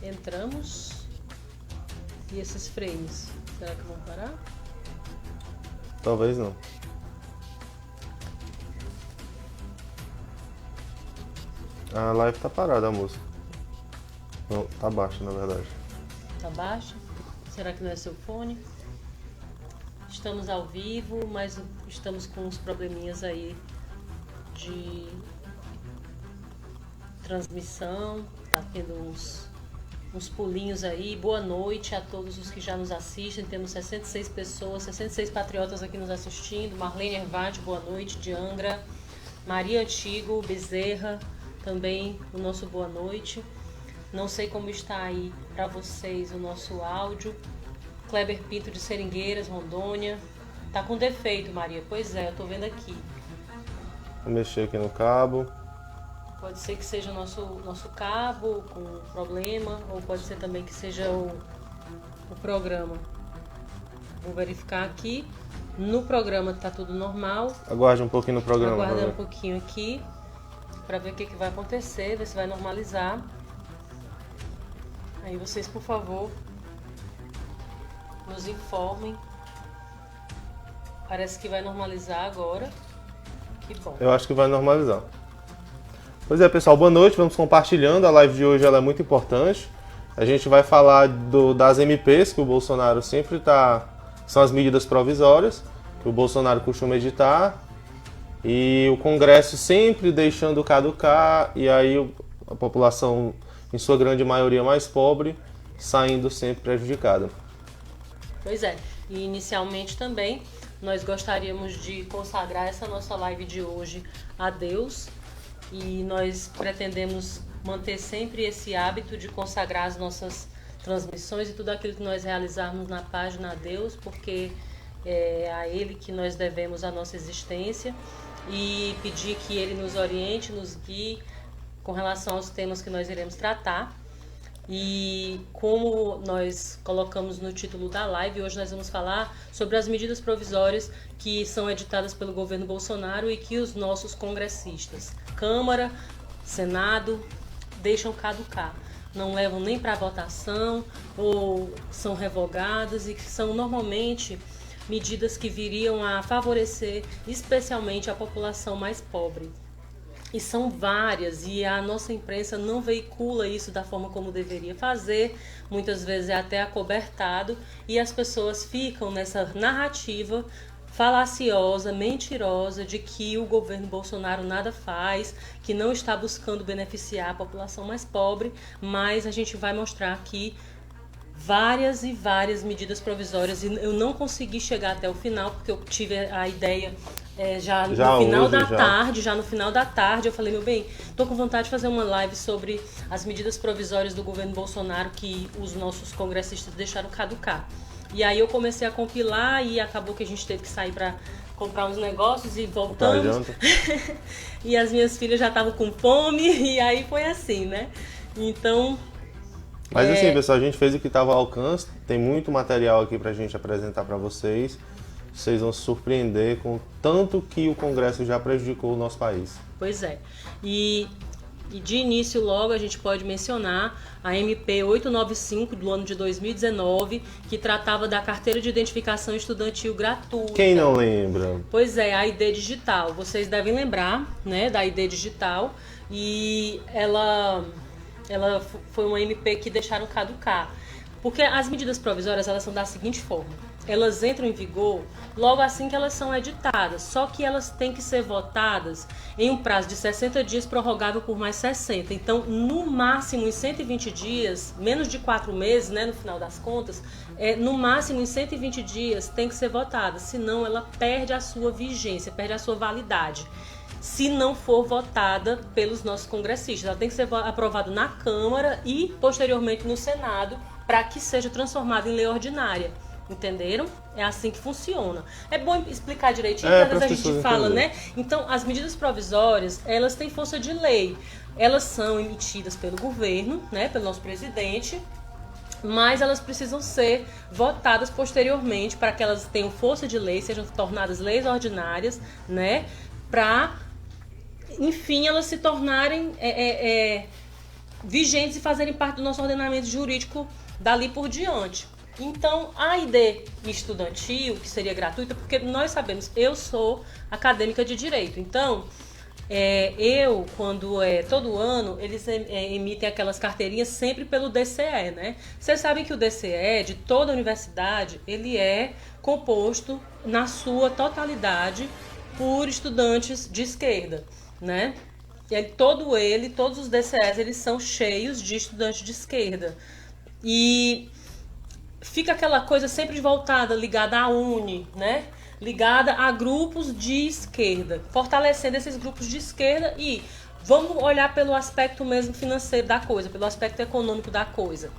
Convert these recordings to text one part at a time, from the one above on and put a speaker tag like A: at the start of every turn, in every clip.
A: Entramos. E esses frames, será que vão parar?
B: Talvez não. A live tá parada, a música. Não, tá baixa, na verdade.
A: Tá baixa? Será que não é seu fone? Estamos ao vivo, mas estamos com uns probleminhas aí de transmissão. Tá tendo uns pulinhos aí. Boa noite a todos os que já nos assistem. Temos 66 pessoas, 66 patriotas aqui nos assistindo. Marlene Hervade, boa noite, de Angra. Maria Antigo, Bezerra, também o nosso boa noite. Não sei como está aí para vocês o nosso áudio. Kleber Pinto de Seringueiras, Rondônia. Tá com defeito, Maria. Pois é, eu tô vendo aqui.
B: Vou mexer aqui no cabo.
A: Pode ser que seja o nosso cabo com problema, ou pode ser também que seja o programa. Vou verificar aqui. No programa tá tudo normal.
B: Aguarde um pouquinho no programa.
A: Aguarde um pouquinho aqui para ver o que vai acontecer, ver se vai normalizar. Aí vocês, por favor, nos informem. Parece que vai normalizar agora. Que bom.
B: Eu acho que vai normalizar. Pois é, pessoal, boa noite. Vamos compartilhando. A live de hoje ela é muito importante. A gente vai falar das MPs que o Bolsonaro sempre está... São as medidas provisórias que o Bolsonaro costuma editar. E o Congresso sempre deixando caducar. E aí a população, em sua grande maioria mais pobre, saindo sempre prejudicada.
A: Pois é. E inicialmente também nós gostaríamos de consagrar essa nossa live de hoje a Deus. E nós pretendemos manter sempre esse hábito de consagrar as nossas transmissões e tudo aquilo que nós realizarmos na página a Deus, porque é a Ele que nós devemos a nossa existência, e pedir que Ele nos oriente, nos guie com relação aos temas que nós iremos tratar. E como nós colocamos no título da live, hoje nós vamos falar sobre as medidas provisórias que são editadas pelo governo Bolsonaro e que os nossos congressistas, Câmara, Senado, deixam caducar. Não levam nem para votação ou são revogadas, e que são normalmente medidas que viriam a favorecer especialmente a população mais pobre. E são várias, e a nossa imprensa não veicula isso da forma como deveria fazer, muitas vezes é até acobertado, e as pessoas ficam nessa narrativa falaciosa, mentirosa, de que o governo Bolsonaro nada faz, que não está buscando beneficiar a população mais pobre, mas a gente vai mostrar aqui várias e várias medidas provisórias, e eu não consegui chegar até o final, porque eu tive a ideia já no final da tarde, eu falei, meu bem, tô com vontade de fazer uma live sobre as medidas provisórias do governo Bolsonaro que os nossos congressistas deixaram caducar. E aí eu comecei a compilar e acabou que a gente teve que sair para comprar uns negócios e voltamos. E as minhas filhas já estavam com fome, e aí foi assim, né? Então...
B: Mas assim, pessoal, a gente fez o que estava ao alcance, tem muito material aqui pra gente apresentar para vocês. Vocês vão se surpreender com tanto que o Congresso já prejudicou o nosso país.
A: Pois é. E de início logo a gente pode mencionar a MP 895 do ano de 2019, que tratava da carteira de identificação estudantil gratuita.
B: Quem não lembra?
A: Pois é, a ID digital. Vocês devem lembrar, né, da ID digital. E ela foi uma MP que deixaram caducar. Porque as medidas provisórias, elas são da seguinte forma: elas entram em vigor logo assim que elas são editadas, só que elas têm que ser votadas em um prazo de 60 dias, prorrogável por mais 60. Então, no máximo em 120 dias, menos de 4 meses, né, no final das contas, no máximo em 120 dias tem que ser votada, senão ela perde a sua vigência, perde a sua validade. Se não for votada pelos nossos congressistas, ela tem que ser aprovada na Câmara e posteriormente no Senado, para que seja transformada em lei ordinária. Entenderam? É assim que funciona. É bom explicar direitinho, porque às vezes a gente fala, né? Então, as medidas provisórias, elas têm força de lei. Elas são emitidas pelo governo, né? Pelo nosso presidente, mas elas precisam ser votadas posteriormente para que elas tenham força de lei, sejam tornadas leis ordinárias, né? Para, enfim, elas se tornarem vigentes e fazerem parte do nosso ordenamento jurídico dali por diante. Então, a ID estudantil, que seria gratuita, porque nós sabemos, eu sou acadêmica de Direito, então, todo ano, eles emitem aquelas carteirinhas sempre pelo DCE, né? Vocês sabem que o DCE, de toda a universidade, ele é composto, na sua totalidade, por estudantes de esquerda, né? Todos os DCEs, eles são cheios de estudantes de esquerda. E fica aquela coisa sempre voltada, ligada à UNE, né? Ligada a grupos de esquerda, fortalecendo esses grupos de esquerda e vamos olhar pelo aspecto mesmo financeiro da coisa, pelo aspecto econômico da coisa.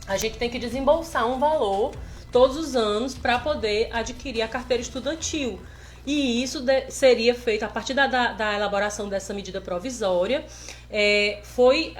A: A gente tem que desembolsar um valor todos os anos para poder adquirir a carteira estudantil. E isso seria feito a partir da elaboração dessa medida provisória. Foi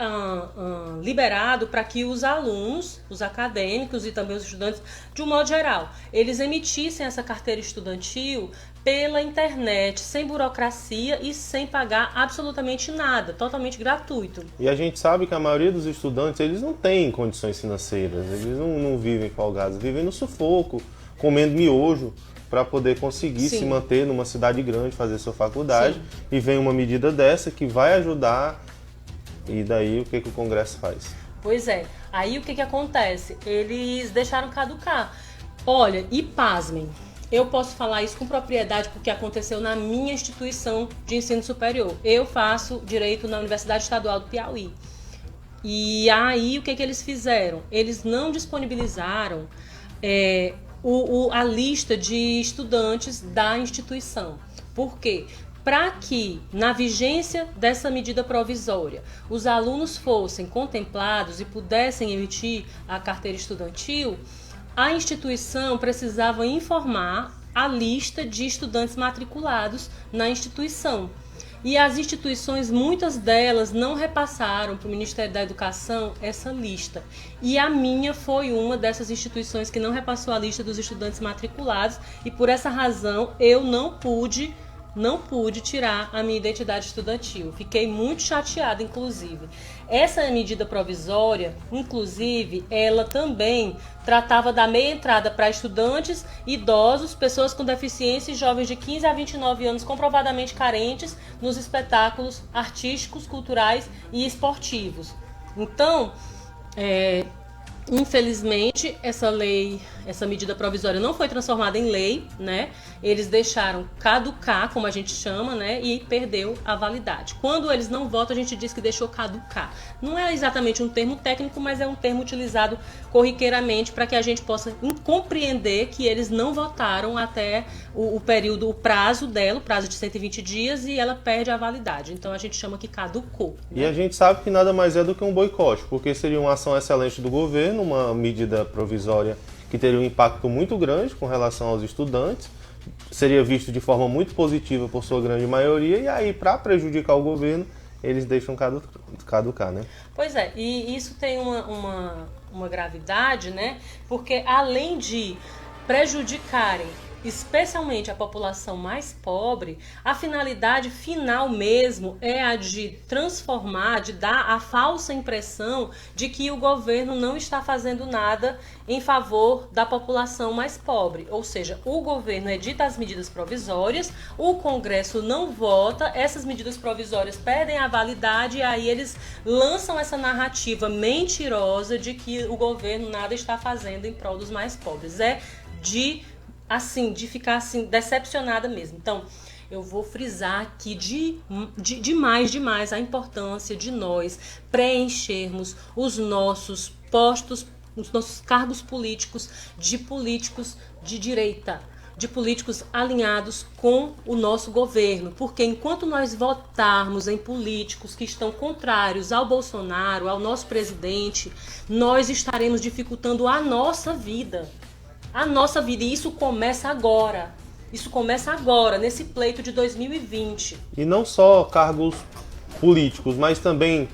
A: liberado para que os alunos, os acadêmicos e também os estudantes, de um modo geral, eles emitissem essa carteira estudantil pela internet, sem burocracia e sem pagar absolutamente nada, totalmente gratuito.
B: E a gente sabe que a maioria dos estudantes, eles não têm condições financeiras, eles não vivem folgados, vivem no sufoco, comendo miojo, para poder conseguir se manter numa cidade grande, fazer sua faculdade. Sim. E vem uma medida dessa que vai ajudar, e daí o que o Congresso faz?
A: Pois é, aí o que acontece? Eles deixaram caducar. Olha, e pasmem, eu posso falar isso com propriedade porque aconteceu na minha instituição de ensino superior. Eu faço Direito na Universidade Estadual do Piauí. E aí o que eles fizeram? Eles não disponibilizaram a lista de estudantes da instituição. Por quê? Para que, na vigência dessa medida provisória, os alunos fossem contemplados e pudessem emitir a carteira estudantil, a instituição precisava informar a lista de estudantes matriculados na instituição. E as instituições, muitas delas, não repassaram para o Ministério da Educação essa lista. E a minha foi uma dessas instituições que não repassou a lista dos estudantes matriculados e por essa razão eu não pude tirar a minha identidade estudantil. Fiquei muito chateada, inclusive. Essa medida provisória, inclusive, ela também tratava da meia entrada para estudantes, idosos, pessoas com deficiência e jovens de 15 a 29 anos comprovadamente carentes nos espetáculos artísticos, culturais e esportivos. Então, infelizmente, essa medida provisória não foi transformada em lei, né? Eles deixaram caducar, como a gente chama, né? E perdeu a validade. Quando eles não votam, a gente diz que deixou caducar. Não é exatamente um termo técnico, mas é um termo utilizado corriqueiramente para que a gente possa compreender que eles não votaram até o prazo dela, o prazo de 120 dias, e ela perde a validade. Então a gente chama que caducou. Né?
B: E a gente sabe que nada mais é do que um boicote, porque seria uma ação excelente do governo, uma medida provisória que teria um impacto muito grande com relação aos estudantes, seria visto de forma muito positiva por sua grande maioria, e aí, para prejudicar o governo, eles deixam caducar, né?
A: Pois é, e isso tem uma gravidade, né? Porque além de prejudicarem especialmente a população mais pobre, a finalidade final mesmo é a de transformar, de dar a falsa impressão de que o governo não está fazendo nada em favor da população mais pobre. Ou seja, o governo edita as medidas provisórias, o Congresso não vota, essas medidas provisórias perdem a validade e aí eles lançam essa narrativa mentirosa de que o governo nada está fazendo em prol dos mais pobres. De ficar assim, decepcionada mesmo. Então, eu vou frisar aqui demais a importância de nós preenchermos os nossos postos, os nossos cargos políticos de direita, de políticos alinhados com o nosso governo, porque enquanto nós votarmos em políticos que estão contrários ao Bolsonaro, ao nosso presidente, nós estaremos dificultando a nossa vida. E isso começa agora. Isso começa agora, nesse pleito de 2020.
B: E não só cargos políticos, mas também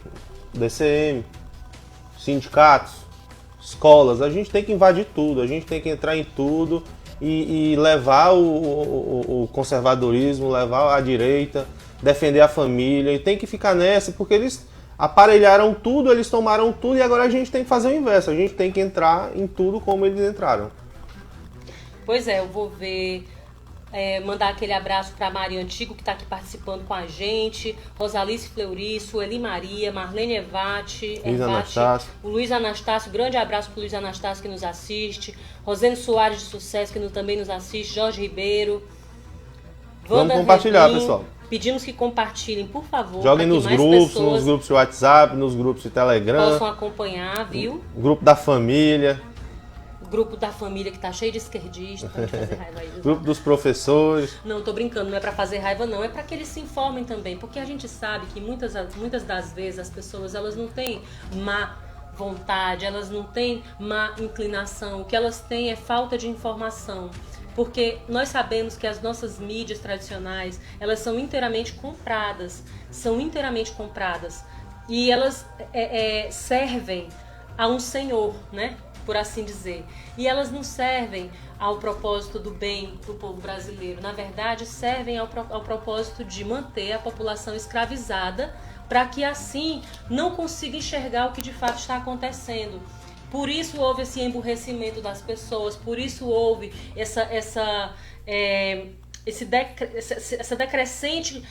B: DCM, sindicatos, escolas. A gente tem que invadir tudo, a gente tem que entrar em tudo e levar o conservadorismo, levar a direita, defender a família. E tem que ficar nessa, porque aparelharam tudo, eles tomaram tudo e agora a gente tem que fazer o inverso. A gente tem que entrar em tudo como eles entraram.
A: Pois é, eu vou mandar aquele abraço para a Maria Antigo, que está aqui participando com a gente, Rosalice Fleury, Sueli Maria, Marlene Evati, o Luiz Anastácio, grande abraço para o Luiz Anastácio que nos assiste, Rosane Soares de Sucesso que também nos assiste, Jorge Ribeiro,
B: Vamos compartilhar, pessoal.
A: Pedimos que compartilhem, por favor.
B: Joguem nos grupos de WhatsApp, nos grupos de Telegram.
A: Possam acompanhar, viu?
B: Grupo da família.
A: Grupo da família que tá cheio de esquerdista, pra fazer raiva aí.
B: Grupo dos professores.
A: Não, tô brincando, não é pra fazer raiva não, é pra que eles se informem também, porque a gente sabe que muitas das vezes as pessoas, elas não têm má vontade, elas não têm má inclinação, o que elas têm é falta de informação. Porque nós sabemos que as nossas mídias tradicionais, elas são inteiramente compradas, e elas servem a um senhor, né? Por assim dizer. E elas não servem ao propósito do bem do povo brasileiro. Na verdade, servem ao propósito de manter a população escravizada para que assim não consiga enxergar o que de fato está acontecendo. Por isso houve esse emburrecimento das pessoas, por isso houve essa decrescente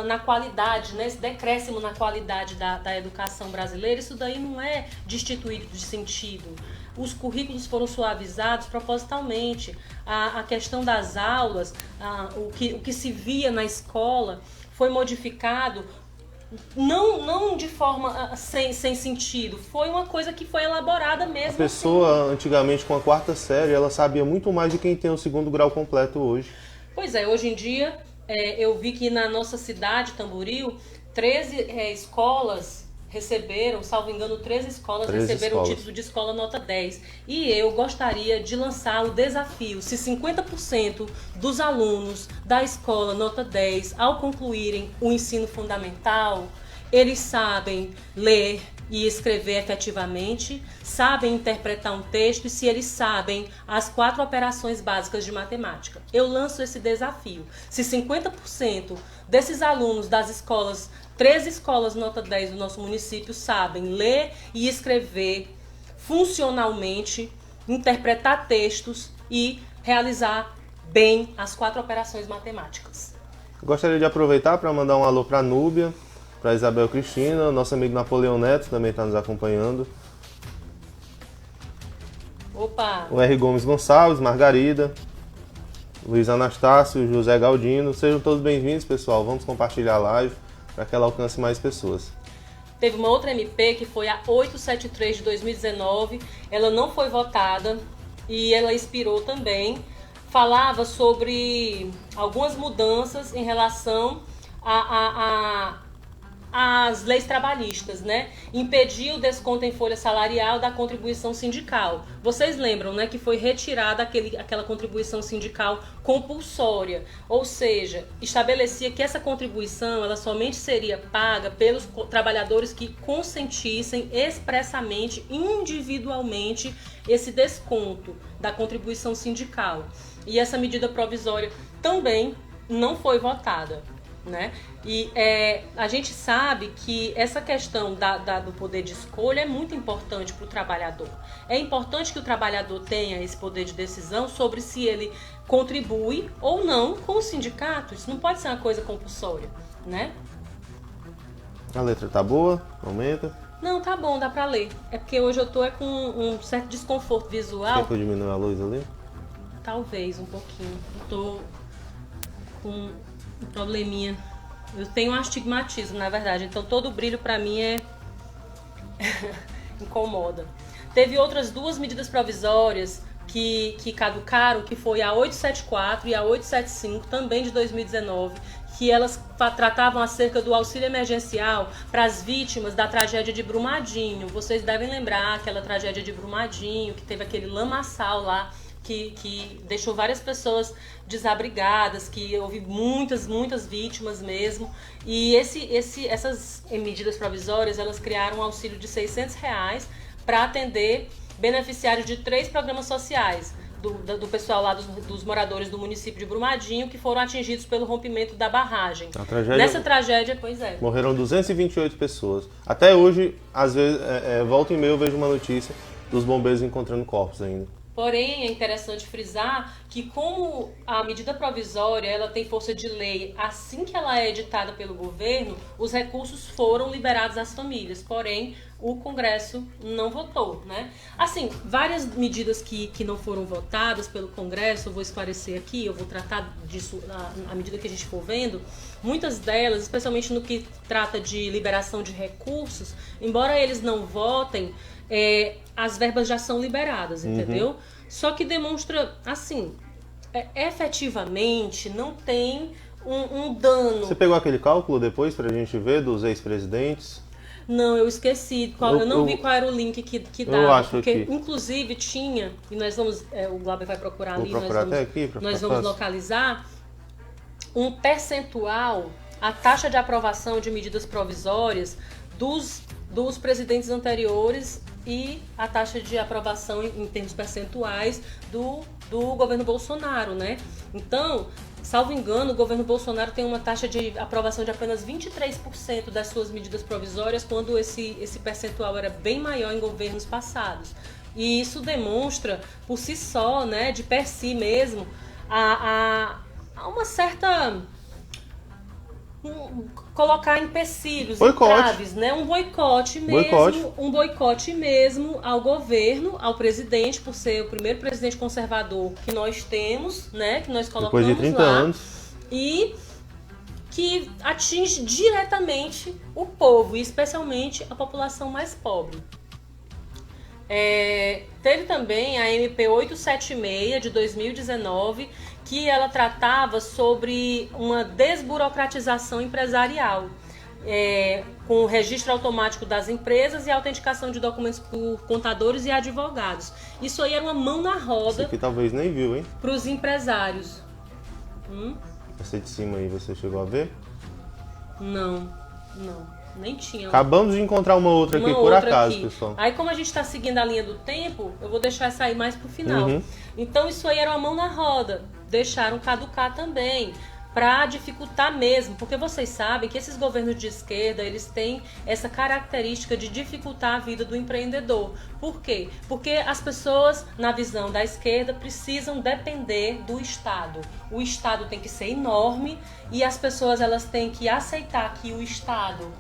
A: na qualidade, né? Esse decréscimo na qualidade da educação brasileira. Isso daí não é destituído de sentido. Os currículos foram suavizados propositalmente. A questão das aulas, o que se via na escola foi modificado, não de forma sem sentido. Foi uma coisa que foi elaborada mesmo.
B: A pessoa, antigamente, com a 4ª série, ela sabia muito mais de quem tem o 2º grau completo hoje.
A: Pois é, hoje em dia, eu vi que na nossa cidade, Tamboril, 13 escolas receberam, salvo engano, 13 escolas receberam o título de escola nota 10. E eu gostaria de lançar o desafio, se 50% dos alunos da escola nota 10, ao concluírem o ensino fundamental, eles sabem ler e escrever efetivamente, sabem interpretar um texto e se eles sabem as 4 operações básicas de matemática. Eu lanço esse desafio. Se 50% desses alunos das escolas, 13 escolas nota 10 do nosso município sabem ler e escrever funcionalmente, interpretar textos e realizar bem as 4 operações matemáticas.
B: Gostaria de aproveitar para mandar um alô para a Núbia, para Isabel Cristina, nosso amigo Napoleão Neto também está nos acompanhando.
A: Opa!
B: O R. Gomes Gonçalves, Margarida, Luiz Anastácio, José Galdino. Sejam todos bem-vindos, pessoal. Vamos compartilhar a live para que ela alcance mais pessoas.
A: Teve uma outra MP que foi a 873 de 2019. Ela não foi votada e ela expirou também. Falava sobre algumas mudanças em relação às leis trabalhistas, né? Impedir o desconto em folha salarial da contribuição sindical. Vocês lembram, né, que foi retirada aquela contribuição sindical compulsória, ou seja, estabelecia que essa contribuição ela somente seria paga pelos trabalhadores que consentissem expressamente, individualmente, esse desconto da contribuição sindical. E essa medida provisória também não foi votada, né? E a gente sabe que essa questão do poder de escolha é muito importante para o trabalhador. É importante que o trabalhador tenha esse poder de decisão sobre se ele contribui ou não com o sindicato. Isso não pode ser uma coisa compulsória, né?
B: A letra tá boa? Aumenta?
A: Não, tá bom, dá para ler. É porque hoje eu tô com um certo desconforto visual.
B: Quer que eu diminua a luz ali?
A: Talvez, um pouquinho. Eu tô com um probleminha. Eu tenho um astigmatismo, na verdade. Então, todo o brilho pra mim incomoda. Teve outras 2 medidas provisórias que caducaram, que foi a 874 e a 875, também de 2019, que elas tratavam acerca do auxílio emergencial para as vítimas da tragédia de Brumadinho. Vocês devem lembrar aquela tragédia de Brumadinho, que teve aquele lamaçal lá, que deixou várias pessoas desabrigadas, que houve muitas vítimas mesmo. E essas medidas provisórias, elas criaram um auxílio de R$600 para atender beneficiários de 3 programas sociais: do pessoal lá, dos moradores do município de Brumadinho, que foram atingidos pelo rompimento da barragem. Nessa tragédia, pois é.
B: Morreram 228 pessoas. Até hoje, às vezes, volta e meia eu vejo uma notícia dos bombeiros encontrando corpos ainda.
A: Porém, é interessante frisar que como a medida provisória ela tem força de lei assim que ela é editada pelo governo, os recursos foram liberados às famílias. Porém, o Congresso não votou, né? Assim, várias medidas que não foram votadas pelo Congresso, eu vou esclarecer aqui, eu vou tratar disso à medida que a gente for vendo. Muitas delas, especialmente no que trata de liberação de recursos, embora eles não votem, as verbas já são liberadas, entendeu? Só que demonstra, assim, efetivamente não tem um dano.
B: Você pegou aquele cálculo depois pra gente ver dos ex-presidentes?
A: Não, eu esqueci. Eu não vi qual era o link que dava.
B: Eu acho
A: porque,
B: que...
A: inclusive, tinha, e nós vamos, o Glauber vai procurar ali, nós vamos localizar um percentual, a taxa de aprovação de medidas provisórias dos presidentes anteriores e a taxa de aprovação em termos percentuais do governo Bolsonaro, né? Então, salvo engano, o governo Bolsonaro tem uma taxa de aprovação de apenas 23% das suas medidas provisórias, quando esse percentual era bem maior em governos passados. E isso demonstra, por si só, né, de per si mesmo, a uma certa... colocar empecilhos, entraves, né? Um boicote mesmo ao governo, ao presidente, por ser o primeiro presidente conservador que nós temos, né? Que nós colocamos
B: depois de 30 anos.
A: E que atinge diretamente o povo, e especialmente a população mais pobre. Teve também a MP 876 de 2019, que ela tratava sobre uma desburocratização empresarial, com o registro automático das empresas e a autenticação de documentos por contadores e advogados. Isso aí era uma mão na roda.
B: Isso aqui talvez nem viu, hein?
A: Para os empresários.
B: Essa de cima aí, você chegou a ver?
A: Não, nem tinha.
B: Acabamos de encontrar uma outra aqui, por acaso, pessoal.
A: Aí, como a gente está seguindo a linha do tempo, eu vou deixar essa aí mais pro final. Então, isso aí era uma mão na roda. Deixaram caducar também, para dificultar mesmo, porque vocês sabem que esses governos de esquerda, eles têm essa característica de dificultar a vida do empreendedor. Por quê? Porque as pessoas, na visão da esquerda, precisam depender do Estado. O Estado tem que ser enorme e as pessoas elas têm que aceitar que o Estado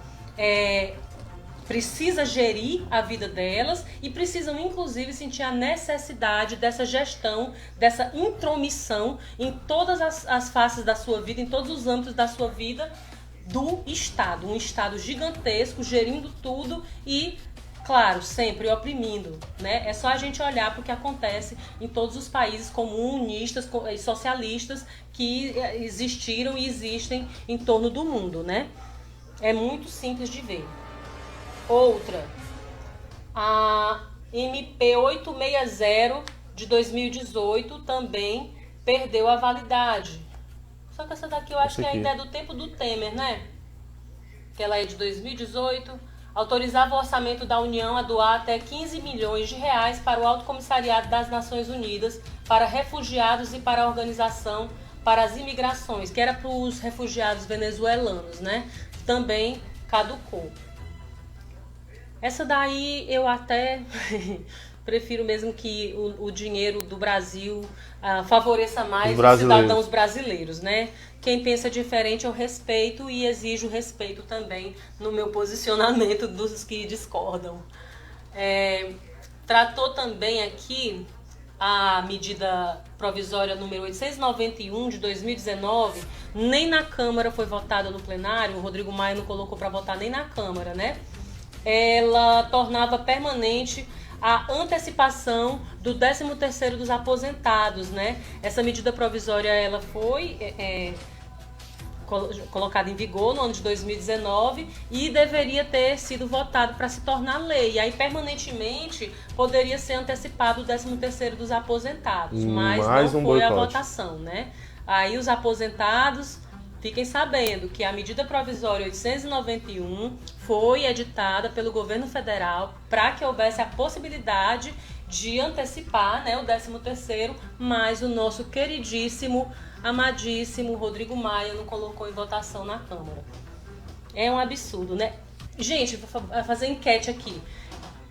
A: precisa gerir a vida delas e precisam, inclusive, sentir a necessidade dessa gestão, dessa intromissão em todas as faces da sua vida, em todos os âmbitos da sua vida, do Estado. Um Estado gigantesco, gerindo tudo e, claro, sempre oprimindo, né? É só a gente olhar para o que acontece em todos os países comunistas e socialistas que existiram e existem em torno do mundo, né? É muito simples de ver. Outra, a MP 860 de 2018 também perdeu a validade. Só que essa daqui eu acho que ainda é do tempo do Temer, né? Que ela é de 2018. Autorizava o orçamento da União a doar até 15 milhões de reais para o Alto Comissariado das Nações Unidas, para refugiados e para a Organização para as Imigrações, que era para os refugiados venezuelanos, né? Também caducou. Essa daí eu até prefiro mesmo que o dinheiro do Brasil favoreça mais os cidadãos brasileiros, né? Quem pensa diferente eu respeito e exijo respeito também no meu posicionamento dos que discordam. Tratou também aqui a medida provisória número 891 de 2019, nem na Câmara foi votada no plenário, o Rodrigo Maia não colocou para votar nem na Câmara, né? Ela tornava permanente a antecipação do 13º dos aposentados, né? Essa medida provisória ela foi colocada em vigor no ano de 2019 e deveria ter sido votado para se tornar lei. E aí, permanentemente, poderia ser antecipado o 13º dos aposentados, mas não foi a votação, né? Aí os aposentados fiquem sabendo que a medida provisória 891 foi editada pelo governo federal para que houvesse a possibilidade de antecipar, né, o 13º, mas o nosso queridíssimo, amadíssimo Rodrigo Maia não colocou em votação na Câmara. É um absurdo, né? Gente, vou fazer enquete aqui.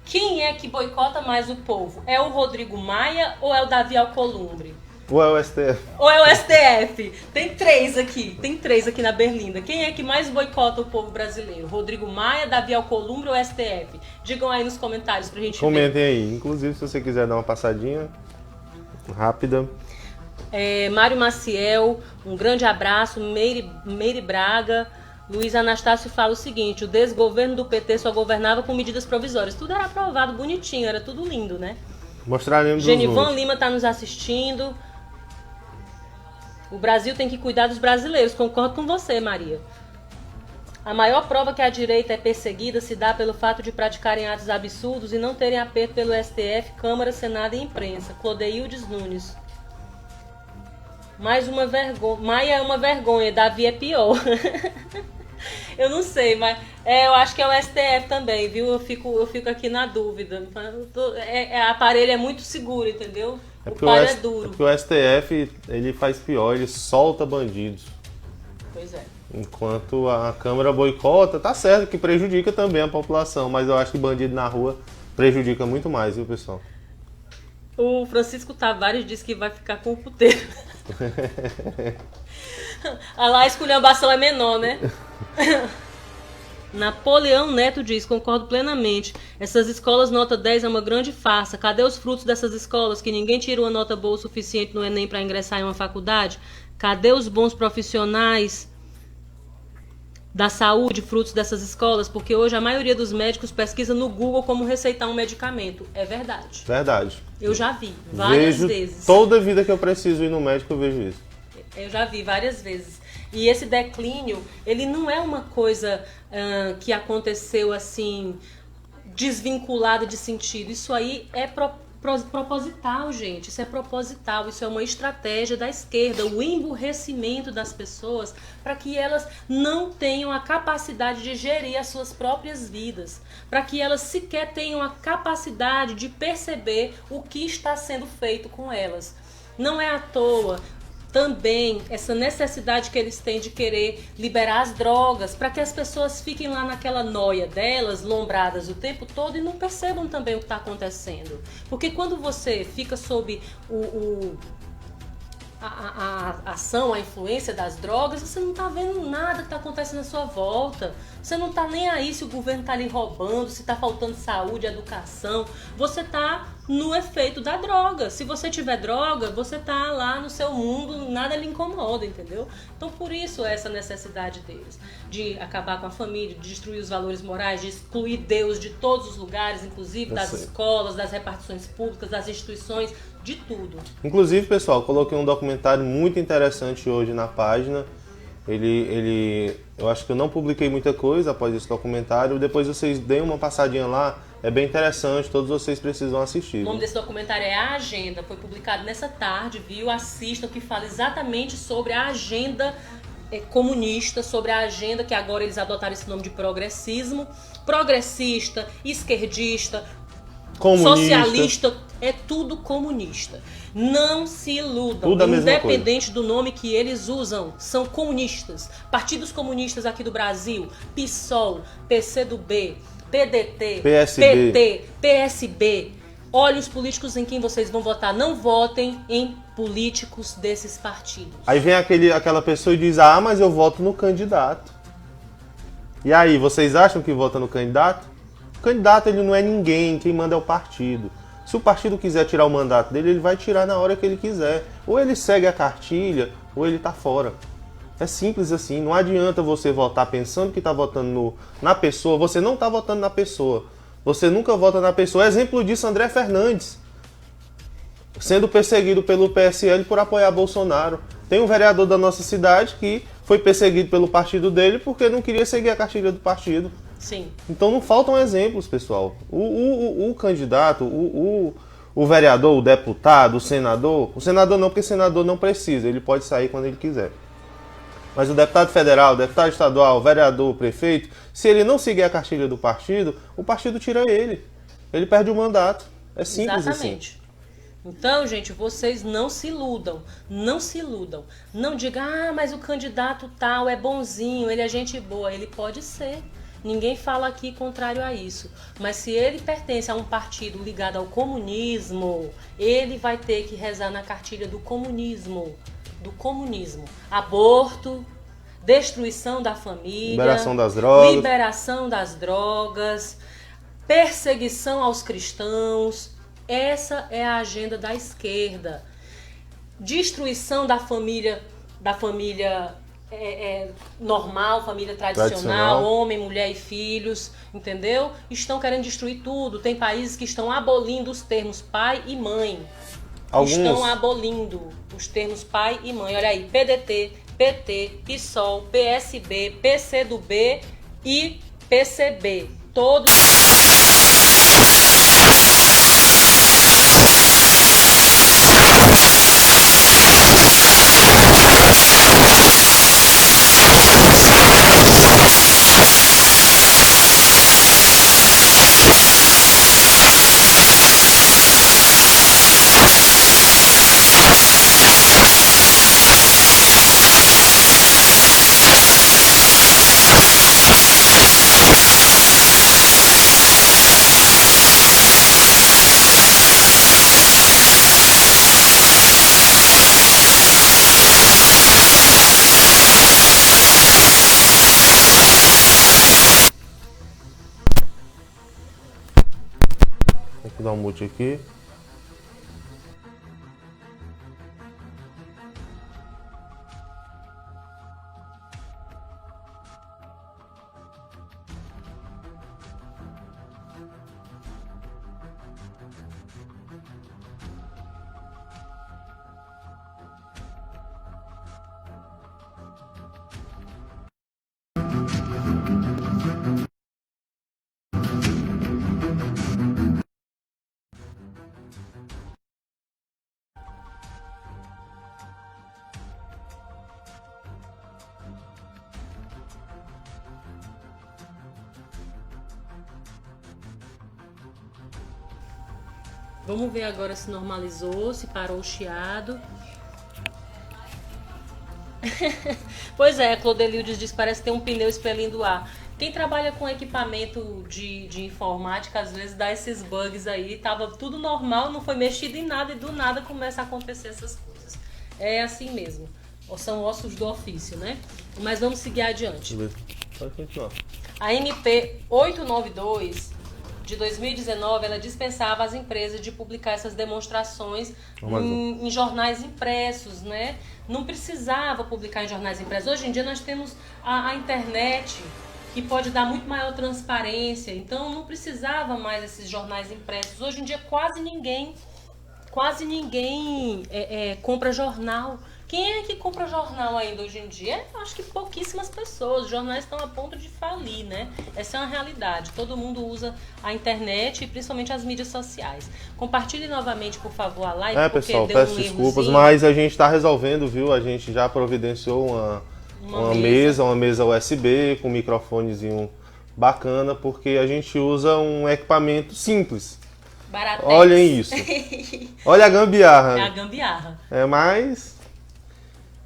A: Quem é que boicota mais o povo? É o Rodrigo Maia ou é o Davi Alcolumbre?
B: Ou é o STF?
A: Ou é o STF? Tem três aqui na Berlinda. Quem é que mais boicota o povo brasileiro? Rodrigo Maia, Davi Alcolumbre ou STF? Digam aí nos comentários pra gente ver.
B: Comentem aí. Inclusive, se você quiser dar uma passadinha rápida.
A: Mário Maciel, um grande abraço. Meire Braga. Luiz Anastácio fala o seguinte: o desgoverno do PT só governava com medidas provisórias. Tudo era aprovado bonitinho, era tudo lindo, né?
B: Mostraremos.
A: Genivan Lima está nos assistindo. O Brasil tem que cuidar dos brasileiros. Concordo com você, Maria. A maior prova que a direita é perseguida se dá pelo fato de praticarem atos absurdos e não terem aperto pelo STF, Câmara, Senado e imprensa. Clodeildes Nunes. Mais uma vergonha. Maia é uma vergonha, Davi é pior. Eu não sei, mas eu acho que é o STF também, viu? Eu fico aqui na dúvida. Aparelho é muito seguro, entendeu? O pai é duro.
B: É porque o STF, ele faz pior, ele solta bandidos.
A: Pois é.
B: Enquanto a Câmara boicota, tá certo que prejudica também a população, mas eu acho que bandido na rua prejudica muito mais, viu, pessoal?
A: O Francisco Tavares disse que vai ficar com o puteiro. A esculhambação é menor, né? Napoleão Neto diz: concordo plenamente. Essas escolas nota 10 é uma grande farsa. Cadê os frutos dessas escolas? Que ninguém tira uma nota boa o suficiente no Enem para ingressar em uma faculdade? Cadê os bons profissionais da saúde, frutos dessas escolas? Porque hoje a maioria dos médicos pesquisa no Google como receitar um medicamento. É verdade.
B: Verdade.
A: Eu já vi várias
B: vejo
A: vezes.
B: Toda vida que eu preciso ir no médico eu vejo isso.
A: Eu já vi várias vezes. E esse declínio, ele não é uma coisa que aconteceu assim, desvinculada de sentido. Isso aí é proposital, gente. Isso é proposital. Isso é uma estratégia da esquerda. O emburrecimento das pessoas para que elas não tenham a capacidade de gerir as suas próprias vidas. Para que elas sequer tenham a capacidade de perceber o que está sendo feito com elas. Não é à toa também essa necessidade que eles têm de querer liberar as drogas para que as pessoas fiquem lá naquela noia delas, lombradas o tempo todo e não percebam também o que está acontecendo. Porque quando você fica sob a ação, a influência das drogas, você não está vendo nada que está acontecendo à sua volta. Você não está nem aí se o governo está lhe roubando, se está faltando saúde, educação. Você está no efeito da droga. Se você tiver droga, você está lá no seu mundo, nada lhe incomoda, entendeu? Então, por isso, essa necessidade deles de acabar com a família, de destruir os valores morais, de excluir Deus de todos os lugares, inclusive das escolas, das repartições públicas, das instituições, de tudo.
B: Inclusive, pessoal, coloquei um documentário muito interessante hoje na página. Eu acho que eu não publiquei muita coisa após esse documentário. Depois vocês deem uma passadinha lá. É bem interessante, todos vocês precisam assistir.
A: O nome desse documentário é A Agenda. Foi publicado nessa tarde, viu? Assistam, que fala exatamente sobre a agenda comunista, sobre a agenda que agora eles adotaram esse nome de progressismo. Progressista, esquerdista, comunista, socialista, é tudo comunista. Não se iludam, independente do nome que eles usam, são comunistas. Partidos comunistas aqui do Brasil: PSOL, PCdoB, PDT,
B: PSB.
A: PT, PSB. Olhem os políticos em quem vocês vão votar. Não votem em políticos desses partidos.
B: Aí vem aquela pessoa e diz: ah, mas eu voto no candidato. E aí, vocês acham que vota no candidato? O candidato, ele não é ninguém, quem manda é o partido. Se o partido quiser tirar o mandato dele, ele vai tirar na hora que ele quiser. Ou ele segue a cartilha, ou ele tá fora. É simples assim, não adianta você votar pensando que está votando na pessoa, você não está votando na pessoa. Você nunca vota na pessoa. Exemplo disso, André Fernandes, sendo perseguido pelo PSL por apoiar Bolsonaro. Tem um vereador da nossa cidade que foi perseguido pelo partido dele porque não queria seguir a cartilha do partido.
A: Sim.
B: Então não faltam exemplos, pessoal. O candidato, o vereador, o deputado, o senador não, porque senador não precisa, ele pode sair quando ele quiser. Mas o deputado federal, o deputado estadual, o vereador, o prefeito, se ele não seguir a cartilha do partido, o partido tira ele. Ele perde o mandato. É simples
A: Exatamente.
B: assim.
A: Então, gente, vocês não se iludam, não se iludam. Não digam, mas o candidato tal é bonzinho, ele é gente boa. Ele pode ser. Ninguém fala aqui contrário a isso. Mas se ele pertence a um partido ligado ao comunismo, ele vai ter que rezar na cartilha do comunismo. Do comunismo. Aborto, destruição da família, liberação das drogas, perseguição aos cristãos. Essa é a agenda da esquerda. Destruição da família normal, família tradicional, homem, mulher e filhos, entendeu? Estão querendo destruir tudo. Tem países que estão abolindo os termos pai e mãe. Estão abolindo os termos pai e mãe. Olha aí, PDT, PT, PSOL, PSB, PCdoB e PCB. Todos...
B: Tem que dar um mute aqui.
A: Vamos ver agora se normalizou, se parou o chiado. Pois é, a Clodelildes diz que parece ter um pneu expelindo ar. Quem trabalha com equipamento de informática, às vezes dá esses bugs aí. Tava tudo normal, não foi mexido em nada e do nada começa a acontecer essas coisas. É assim mesmo. São ossos do ofício, né? Mas vamos seguir adiante.
B: Pode continuar.
A: A MP 892 de 2019, ela dispensava as empresas de publicar essas demonstrações em jornais impressos, né? Não precisava publicar em jornais impressos. Hoje em dia nós temos a internet, que pode dar muito maior transparência, então não precisava mais esses jornais impressos. Hoje em dia quase ninguém compra jornal. Quem é que compra jornal ainda hoje em dia? Acho que pouquíssimas pessoas. Os jornais estão a ponto de falir, né? Essa é uma realidade. Todo mundo usa a internet e principalmente as mídias sociais. Compartilhe novamente, por favor, a live.
B: Pessoal, peço desculpas, mas a gente está resolvendo, viu? A gente já providenciou uma mesa USB com um microfonezinho bacana, porque a gente usa um equipamento simples.
A: Baratex.
B: Olhem isso. Olha a gambiarra.
A: É a gambiarra.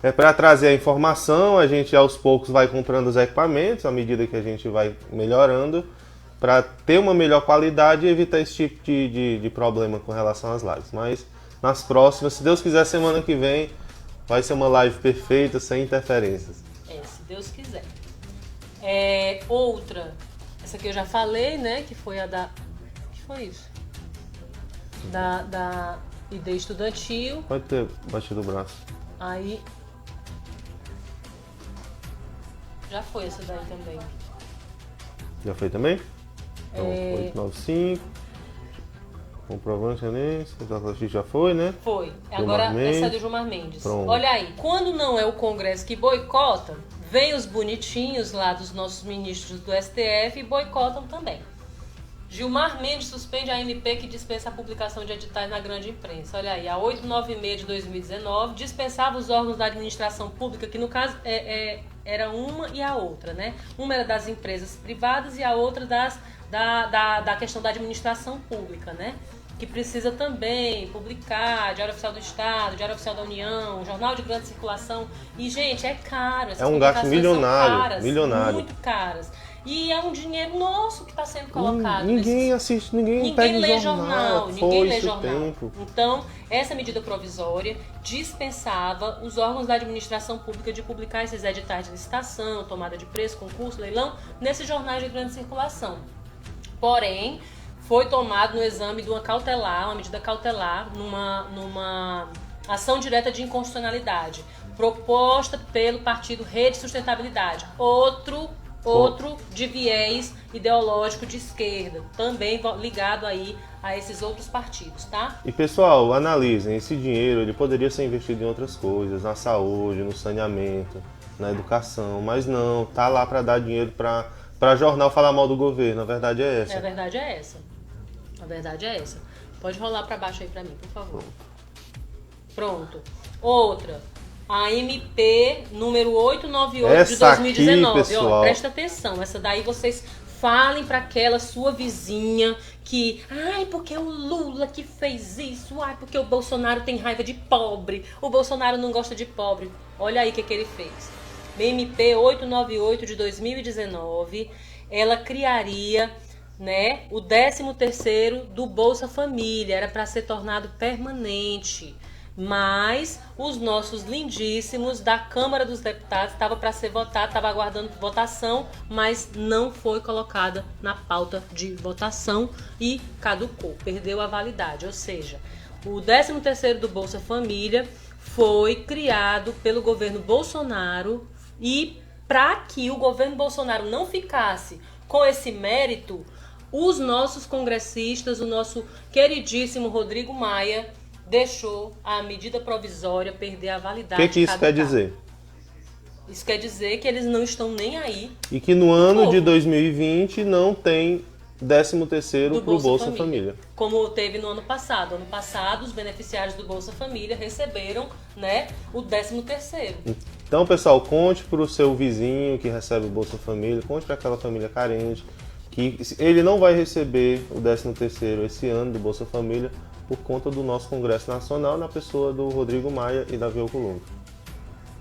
B: É para trazer a informação, a gente aos poucos vai comprando os equipamentos, à medida que a gente vai melhorando, para ter uma melhor qualidade e evitar esse tipo de problema com relação às lives. Mas nas próximas, se Deus quiser, semana que vem, vai ser uma live perfeita, sem interferências.
A: Se Deus quiser. Outra, essa aqui eu já falei, né, que foi a da... que foi isso? Da ID estudantil.
B: Pode ter batido o braço.
A: Aí... já foi essa daí também.
B: Já foi também? Então, 895. Comprovante excelência. Já foi, né?
A: Foi. Agora essa é do Gilmar Mendes.
B: Pronto.
A: Olha aí. Quando não é o Congresso que boicota, vem os bonitinhos lá dos nossos ministros do STF e boicotam também. Gilmar Mendes suspende a MP que dispensa a publicação de editais na grande imprensa. Olha aí, a 896 de 2019 dispensava os órgãos da administração pública, que no caso era uma e a outra, né? Uma era das empresas privadas e a outra da questão da administração pública, né? Que precisa também publicar Diário Oficial do Estado, Diário Oficial da União, Jornal de Grande Circulação. E, gente, é caro. Essas
B: É um gasto milionário,
A: caras,
B: milionário.
A: muito caras. E é um dinheiro nosso que está sendo colocado.
B: Ninguém assiste, ninguém pega
A: lê
B: jornal,
A: ninguém lê jornal.
B: Tempo.
A: Então, essa medida provisória dispensava os órgãos da administração pública de publicar esses editais de licitação, tomada de preço, concurso, leilão, nesses jornais de grande circulação. Porém, foi tomado no exame de uma medida cautelar, numa ação direta de inconstitucionalidade, proposta pelo partido Rede Sustentabilidade. Outro de viés ideológico de esquerda, também ligado aí a esses outros partidos, tá?
B: E pessoal, analisem, esse dinheiro ele poderia ser investido em outras coisas, na saúde, no saneamento, na educação, mas não, tá lá para dar dinheiro para jornal falar mal do governo, a verdade é essa.
A: A verdade é essa. A verdade é essa. Pode rolar para baixo aí para mim, por favor. Pronto. Outra. A MP número 898
B: essa
A: de 2019.
B: Aqui, pessoal.
A: Ó, presta atenção. Essa daí vocês falem para aquela sua vizinha que... Ai, porque o Lula que fez isso. Ai, porque o Bolsonaro tem raiva de pobre. O Bolsonaro não gosta de pobre. Olha aí o que ele fez. MP 898 de 2019. Ela criaria... né, o 13º do Bolsa Família, era para ser tornado permanente, mas os nossos lindíssimos da Câmara dos Deputados estava para ser votado, estava aguardando votação, mas não foi colocada na pauta de votação e caducou, perdeu a validade, ou seja, o 13º do Bolsa Família foi criado pelo governo Bolsonaro e para que o governo Bolsonaro não ficasse com esse mérito, os nossos congressistas, o nosso queridíssimo Rodrigo Maia, deixou a medida provisória perder a validade.
B: O que isso quer dizer?
A: Isso quer dizer que eles não estão nem aí.
B: E que no ano de 2020 não tem 13º para o Bolsa Família.
A: Como teve no ano passado. Ano passado, os beneficiários do Bolsa Família receberam, né, o 13º.
B: Então, pessoal, conte para o seu vizinho que recebe o Bolsa Família, conte para aquela família carente, que ele não vai receber o 13º esse ano do Bolsa Família por conta do nosso Congresso Nacional, na pessoa do Rodrigo Maia e da Alcolumbre.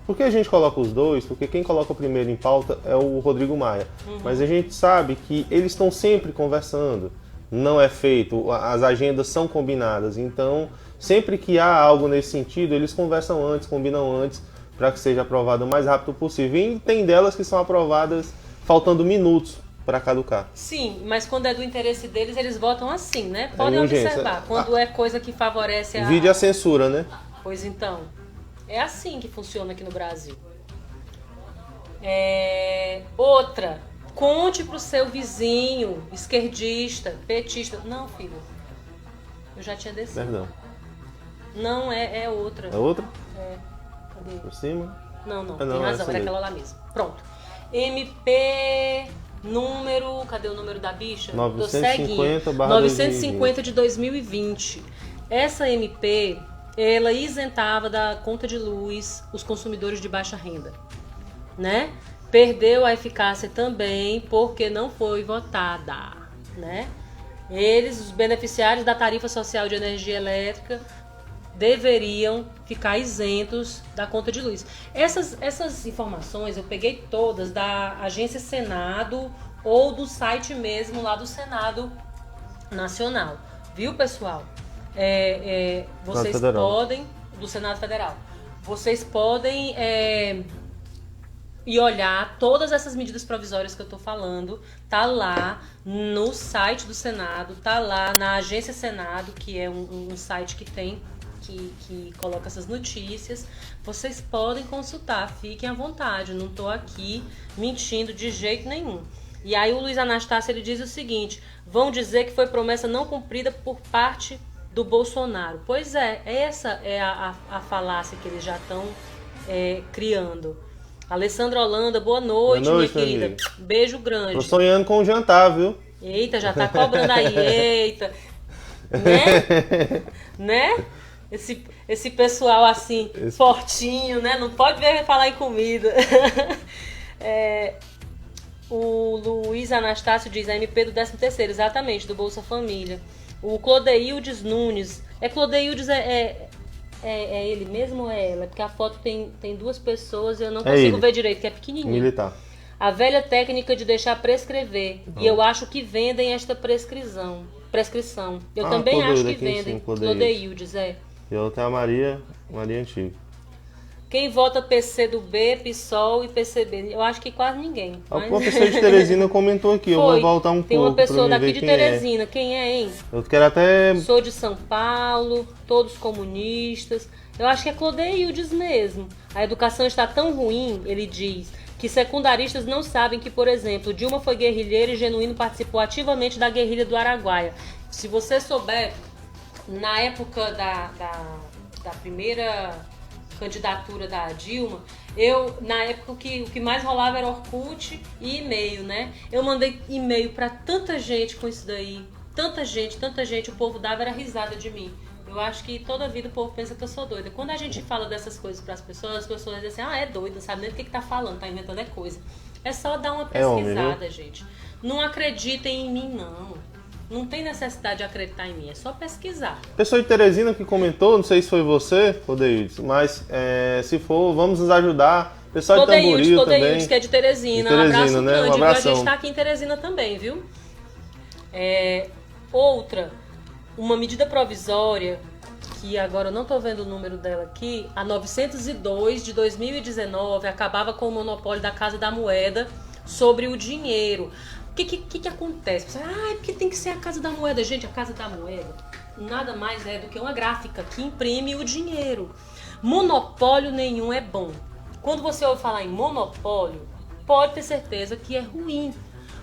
B: Por que a gente coloca os dois? Porque quem coloca o primeiro em pauta é o Rodrigo Maia. Mas a gente sabe que eles estão sempre conversando. Não é feito, as agendas são combinadas. Então, sempre que há algo nesse sentido, eles conversam antes, combinam antes, para que seja aprovado o mais rápido possível. E tem delas que são aprovadas faltando minutos para caducar.
A: Sim, mas quando é do interesse deles, eles votam assim, né? Podem observar. Quando é coisa que favorece a...
B: Vide a censura, né?
A: Pois então, é assim que funciona aqui no Brasil. Outra, conte pro seu vizinho, esquerdista, petista. Não, filho, eu já tinha descido.
B: Perdão.
A: Não, é outra.
B: É outra?
A: É. Cadê?
B: Por cima?
A: Não,
B: não
A: tem razão, era aquela lá mesmo. Pronto. MP número... Cadê o número da bicha? 950 de 2020. Essa MP, ela isentava da conta de luz os consumidores de baixa renda, né? Perdeu a eficácia também porque não foi votada, né? Eles, os beneficiários da tarifa social de energia elétrica, deveriam ficar isentos da conta de luz. Essas informações eu peguei todas da Agência Senado ou do site mesmo lá do Nacional. Viu, pessoal? Vocês podem... Do Senado Federal. Vocês podem ir olhar todas essas medidas provisórias que eu estou falando. Tá lá no site do Senado, tá lá na Agência Senado, que é um site que tem... Que coloca essas notícias. Vocês podem consultar, fiquem à vontade, não estou aqui mentindo de jeito nenhum. E aí o Luiz Anastácio ele diz o seguinte: vão dizer que foi promessa não cumprida por parte do Bolsonaro. Pois é, essa é a falácia que eles já estão criando. Alessandra Holanda, boa noite, minha querida.
B: Amiga.
A: Beijo grande.
B: Tô sonhando com o jantar, viu?
A: Eita, já tá cobrando aí, eita. Né? Né? Esse pessoal assim, fortinho, né? Não pode ver falar em comida. O Luiz Anastácio diz, a MP do 13º, exatamente, do Bolsa Família. O Clodeildes Nunes. Clodeildes é ele mesmo ou é ela? Porque a foto tem duas pessoas e eu não consigo ver direito, que é pequenininho.
B: Militar.
A: A velha técnica de deixar prescrever. E eu acho que vendem esta prescrição. Eu também acho que vendem. Clodeildes,
B: E a outra é a Maria Antiga.
A: Quem vota PCdoB, PSOL e PCB? Eu acho que quase ninguém.
B: Mas... A pessoa de Teresina comentou aqui, eu vou voltar um pouco.
A: Tem uma pessoa daqui de Teresina. Quem é, hein?
B: Eu quero até...
A: Sou de São Paulo, todos comunistas. Eu acho que é Clodeildes mesmo. A educação está tão ruim, ele diz, que secundaristas não sabem que, por exemplo, Dilma foi guerrilheira e Genuíno participou ativamente da guerrilha do Araguaia. Se você souber, na época da primeira candidatura da Dilma, na época o que mais rolava era Orkut e e-mail, né? Eu mandei e-mail pra tanta gente com isso daí, tanta gente, o povo dava era risada de mim. Eu acho que toda vida o povo pensa que eu sou doida. Quando a gente fala dessas coisas pras pessoas, as pessoas dizem assim, é doida, não sabe nem o que tá falando, tá inventando coisa. É só dar uma pesquisada, gente. Não acreditem em mim, não. Não tem necessidade de acreditar em mim, é só pesquisar.
B: Pessoa de Teresina que comentou, não sei se foi você, Clodeildes, mas se for, vamos nos ajudar. Pessoal de Tamboril também.
A: Clodeildes, que é de Teresina. Um abraço grande, viu? A gente tá aqui em Teresina também, viu? Outra, uma medida provisória, que agora eu não tô vendo o número dela aqui, a 902 de 2019, acabava com o monopólio da Casa da Moeda sobre o dinheiro. O que acontece? Você fala, porque tem que ser a Casa da Moeda. Gente, a Casa da Moeda nada mais é do que uma gráfica que imprime o dinheiro. Monopólio nenhum é bom. Quando você ouve falar em monopólio, pode ter certeza que é ruim.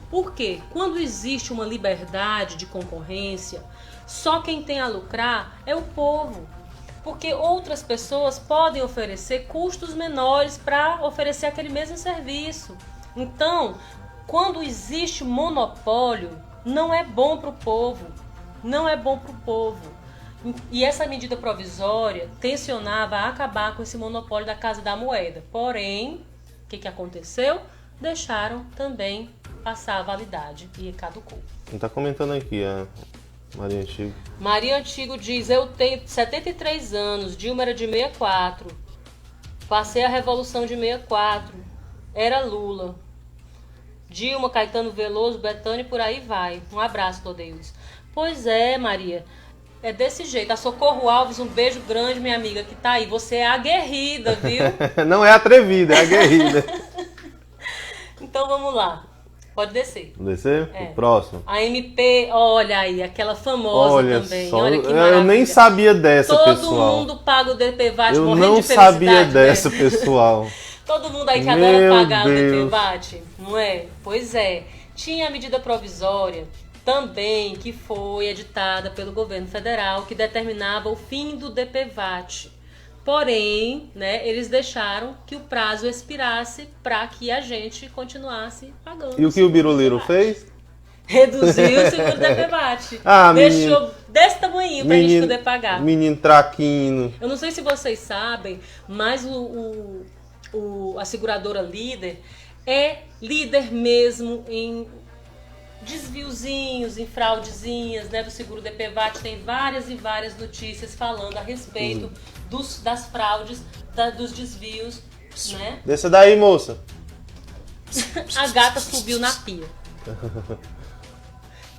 A: Por quê? Quando existe uma liberdade de concorrência, só quem tem a lucrar é o povo. Porque outras pessoas podem oferecer custos menores para oferecer aquele mesmo serviço. Então, quando existe monopólio, não é bom para o povo. Não é bom para o povo. E essa medida provisória tensionava a acabar com esse monopólio da Casa da Moeda. Porém, o que aconteceu? Deixaram também passar a validade e caducou.
B: Está comentando aqui a Maria Antigo.
A: Maria Antigo diz, eu tenho 73 anos, Dilma era de 64. Passei a Revolução de 64. Era Lula. Dilma, Caetano Veloso, Betânia e por aí vai. Um abraço, Clodeildes. Pois é, Maria. É desse jeito. A Socorro Alves, um beijo grande, minha amiga, que tá aí. Você é aguerrida, viu?
B: Não é atrevida, é aguerrida.
A: Então vamos lá. Pode descer.
B: Descer? O próximo.
A: A MP, olha aí, aquela famosa também.
B: Só,
A: olha que maravilha.
B: Eu nem sabia dessa, pessoal.
A: Todo mundo paga o DPVAT,
B: eu
A: morrendo
B: não
A: de felicidade.
B: Sabia dessa, pessoal.
A: Todo mundo aí que adora pagar o DPVAT, não é? Pois é. Tinha a medida provisória também que foi editada pelo governo federal que determinava o fim do DPVAT. Porém, né, eles deixaram que o prazo expirasse para que a gente continuasse pagando.
B: E o que o Biruliro fez?
A: Reduziu o seguro DPVAT. Deixou menino, desse tamanho para a gente poder pagar.
B: Menino traquino.
A: Eu não sei se vocês sabem, mas a seguradora Líder é líder mesmo em desviozinhos, em fraudezinhas, né, do seguro DPVAT. Tem várias e várias notícias falando a respeito das fraudes, dos desvios, né?
B: Desça daí, moça.
A: A gata subiu na pia.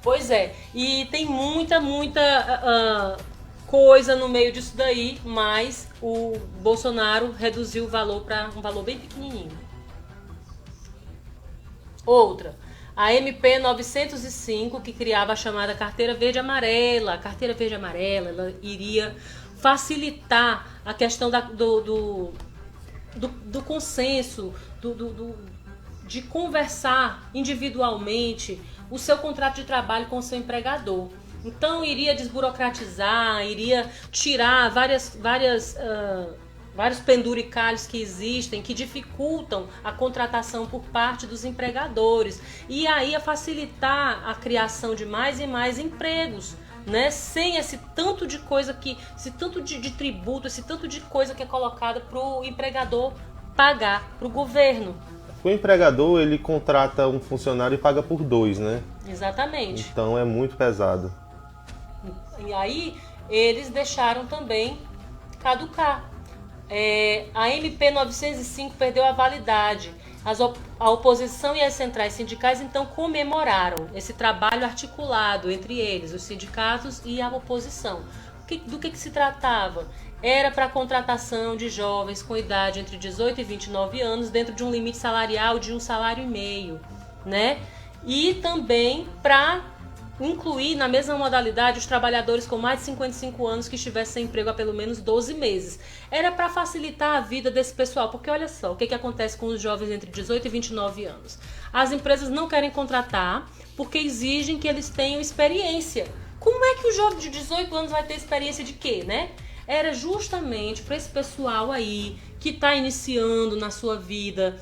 A: Pois é, e tem muita coisa no meio disso daí, mas o Bolsonaro reduziu o valor para um valor bem pequenininho. Outra, a MP 905, que criava a chamada Carteira Verde Amarela. A Carteira Verde Amarela, ela iria facilitar a questão do consenso, de conversar individualmente o seu contrato de trabalho com o seu empregador. Então, iria desburocratizar, iria tirar várias vários penduricalhos que existem, que dificultam a contratação por parte dos empregadores. E aí a facilitar a criação de mais e mais empregos, né? Sem esse tanto de coisa esse tanto de tributo, esse tanto de coisa que é colocada para o empregador pagar, para o governo.
B: O empregador, ele contrata um funcionário e paga por 2, né?
A: Exatamente.
B: Então é muito pesado.
A: E aí eles deixaram também caducar. A MP 905 perdeu a validade. A oposição e as centrais sindicais então comemoraram esse trabalho articulado entre eles, os sindicatos e a oposição. Do que se tratava? Era para a contratação de jovens com idade entre 18 e 29 anos dentro de um limite salarial de 1,5 salário, né? E também para incluir na mesma modalidade os trabalhadores com mais de 55 anos que estivessem sem emprego há pelo menos 12 meses. Era para facilitar a vida desse pessoal, porque olha só, o que acontece com os jovens entre 18 e 29 anos? As empresas não querem contratar porque exigem que eles tenham experiência. Como é que o jovem de 18 anos vai ter experiência de quê, né? Era justamente para esse pessoal aí que está iniciando na sua vida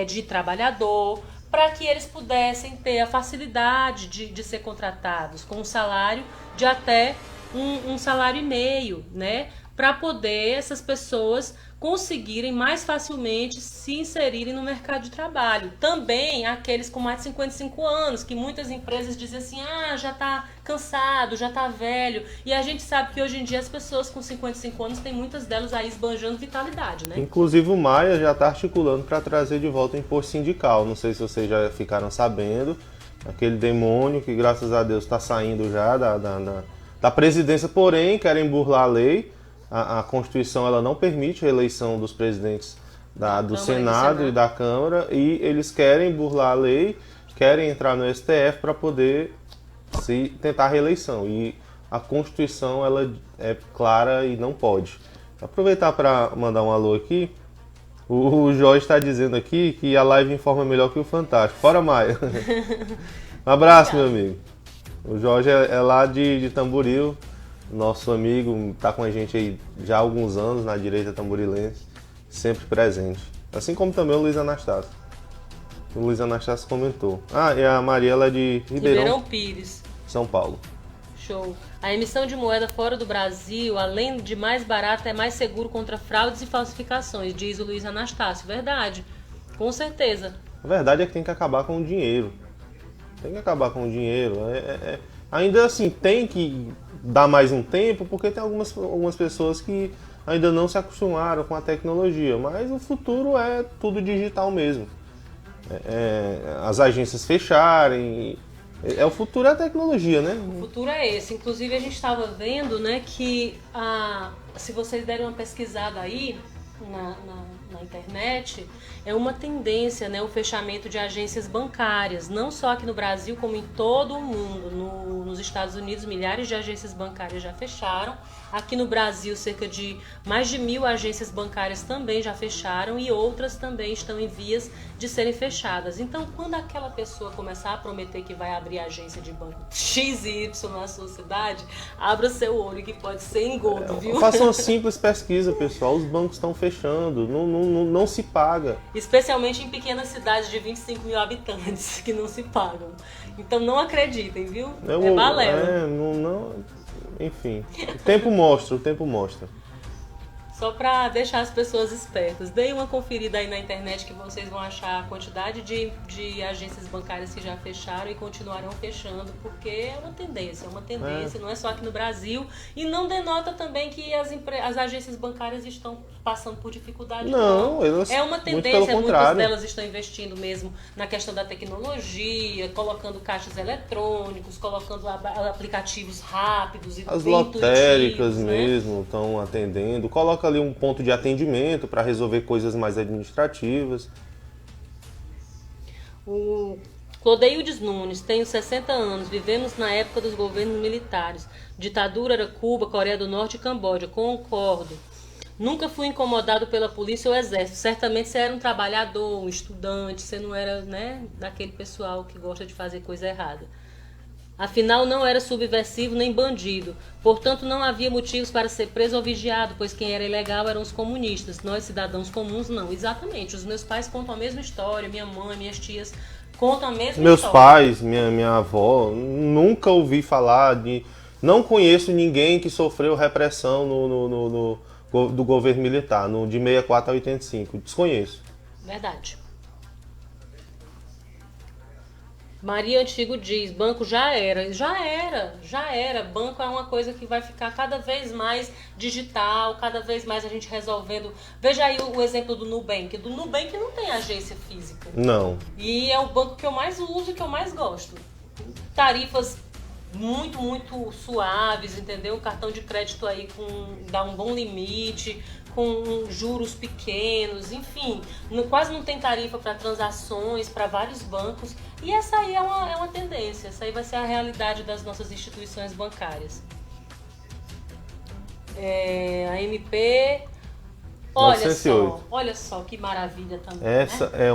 A: de trabalhador, para que eles pudessem ter a facilidade de ser contratados com um salário de até 1,5 salário, né? Para poder essas pessoas conseguirem mais facilmente se inserirem no mercado de trabalho. Também aqueles com mais de 55 anos, que muitas empresas dizem assim, já está cansado, já está velho. E a gente sabe que hoje em dia as pessoas com 55 anos, tem muitas delas aí esbanjando vitalidade, né?
B: Inclusive o Maia já está articulando para trazer de volta o imposto sindical. Não sei se vocês já ficaram sabendo. Aquele demônio que, graças a Deus, está saindo já da presidência, porém querem burlar a lei. A Constituição ela não permite a eleição dos presidentes do Senado e da Câmara, e eles querem burlar a lei, querem entrar no STF para poder tentar a reeleição. E a Constituição ela é clara e não pode. Vou aproveitar para mandar um alô aqui. O Jorge está dizendo aqui que a live informa melhor que o Fantástico. Fora Maia. Um abraço, meu amigo. O Jorge é lá de Tamboril. Nosso amigo está com a gente aí já há alguns anos na direita tamborilense, sempre presente. Assim como também o Luiz Anastácio. O Luiz Anastácio comentou. E a Mariela é de Ribeirão
A: Pires,
B: São Paulo.
A: Show. A emissão de moeda fora do Brasil, além de mais barata, é mais seguro contra fraudes e falsificações, diz o Luiz Anastácio. Verdade, com certeza.
B: A verdade é que tem que acabar com o dinheiro. Tem que acabar com o dinheiro. Ainda assim, tem que dar mais um tempo, porque tem algumas pessoas que ainda não se acostumaram com a tecnologia, mas o futuro é tudo digital mesmo. As agências fecharem, o futuro é a tecnologia, né?
A: O futuro é esse. Inclusive a gente estava vendo, né, que se vocês derem uma pesquisada aí na internet, é uma tendência, né, o fechamento de agências bancárias, não só aqui no Brasil, como em todo o mundo. Nos Estados Unidos, milhares de agências bancárias já fecharam. Aqui no Brasil, cerca de mais de 1.000 agências bancárias também já fecharam e outras também estão em vias de serem fechadas. Então, quando aquela pessoa começar a prometer que vai abrir agência de banco X e Y na sua cidade, abra seu olho que pode ser engodo, viu?
B: Faça uma simples pesquisa, pessoal. Os bancos estão fechando, não se paga.
A: Especialmente em pequenas cidades de 25 mil habitantes que não se pagam. Então não acreditem, viu? É balela.
B: Enfim, o tempo mostra.
A: Só para deixar as pessoas espertas. Deem uma conferida aí na internet que vocês vão achar a quantidade de agências bancárias que já fecharam e continuarão fechando, porque é uma tendência, não é só aqui no Brasil, e não denota também que as agências bancárias estão passando por dificuldade.
B: Não,
A: é uma tendência, muitas delas estão investindo mesmo na questão da tecnologia, colocando caixas eletrônicos, colocando aplicativos rápidos e
B: as lotéricas mesmo estão atendendo, coloca ali um ponto de atendimento para resolver coisas mais administrativas.
A: O Clodeildes Nunes, tenho 60 anos, vivemos na época dos governos militares. Ditadura era Cuba, Coreia do Norte e Camboja. Concordo. Nunca fui incomodado pela polícia ou exército. Certamente você era um trabalhador, um estudante, você não era, né, daquele pessoal que gosta de fazer coisa errada. Afinal, não era subversivo nem bandido. Portanto, não havia motivos para ser preso ou vigiado, pois quem era ilegal eram os comunistas. Nós, cidadãos comuns, não. Exatamente. Os meus pais contam a mesma história, minha mãe, minhas tias contam a mesma
B: Meus
A: história.
B: pais, minha avó, nunca ouvi falar de... Não conheço ninguém que sofreu repressão do governo militar, de 64 a 85. Desconheço.
A: Verdade. Maria Antigo diz, banco já era. Já era. Banco é uma coisa que vai ficar cada vez mais digital, cada vez mais a gente resolvendo. Veja aí o exemplo do Nubank. Do Nubank não tem agência física.
B: Não.
A: E é o banco que eu mais uso e que eu mais gosto. Tarifas muito, muito suaves, entendeu? O cartão de crédito aí dá um bom limite, com juros pequenos, enfim, quase não tem tarifa para transações, para vários bancos. E essa aí é uma tendência, essa aí vai ser a realidade das nossas instituições bancárias. A MP, olha só que maravilha também.
B: Essa, né?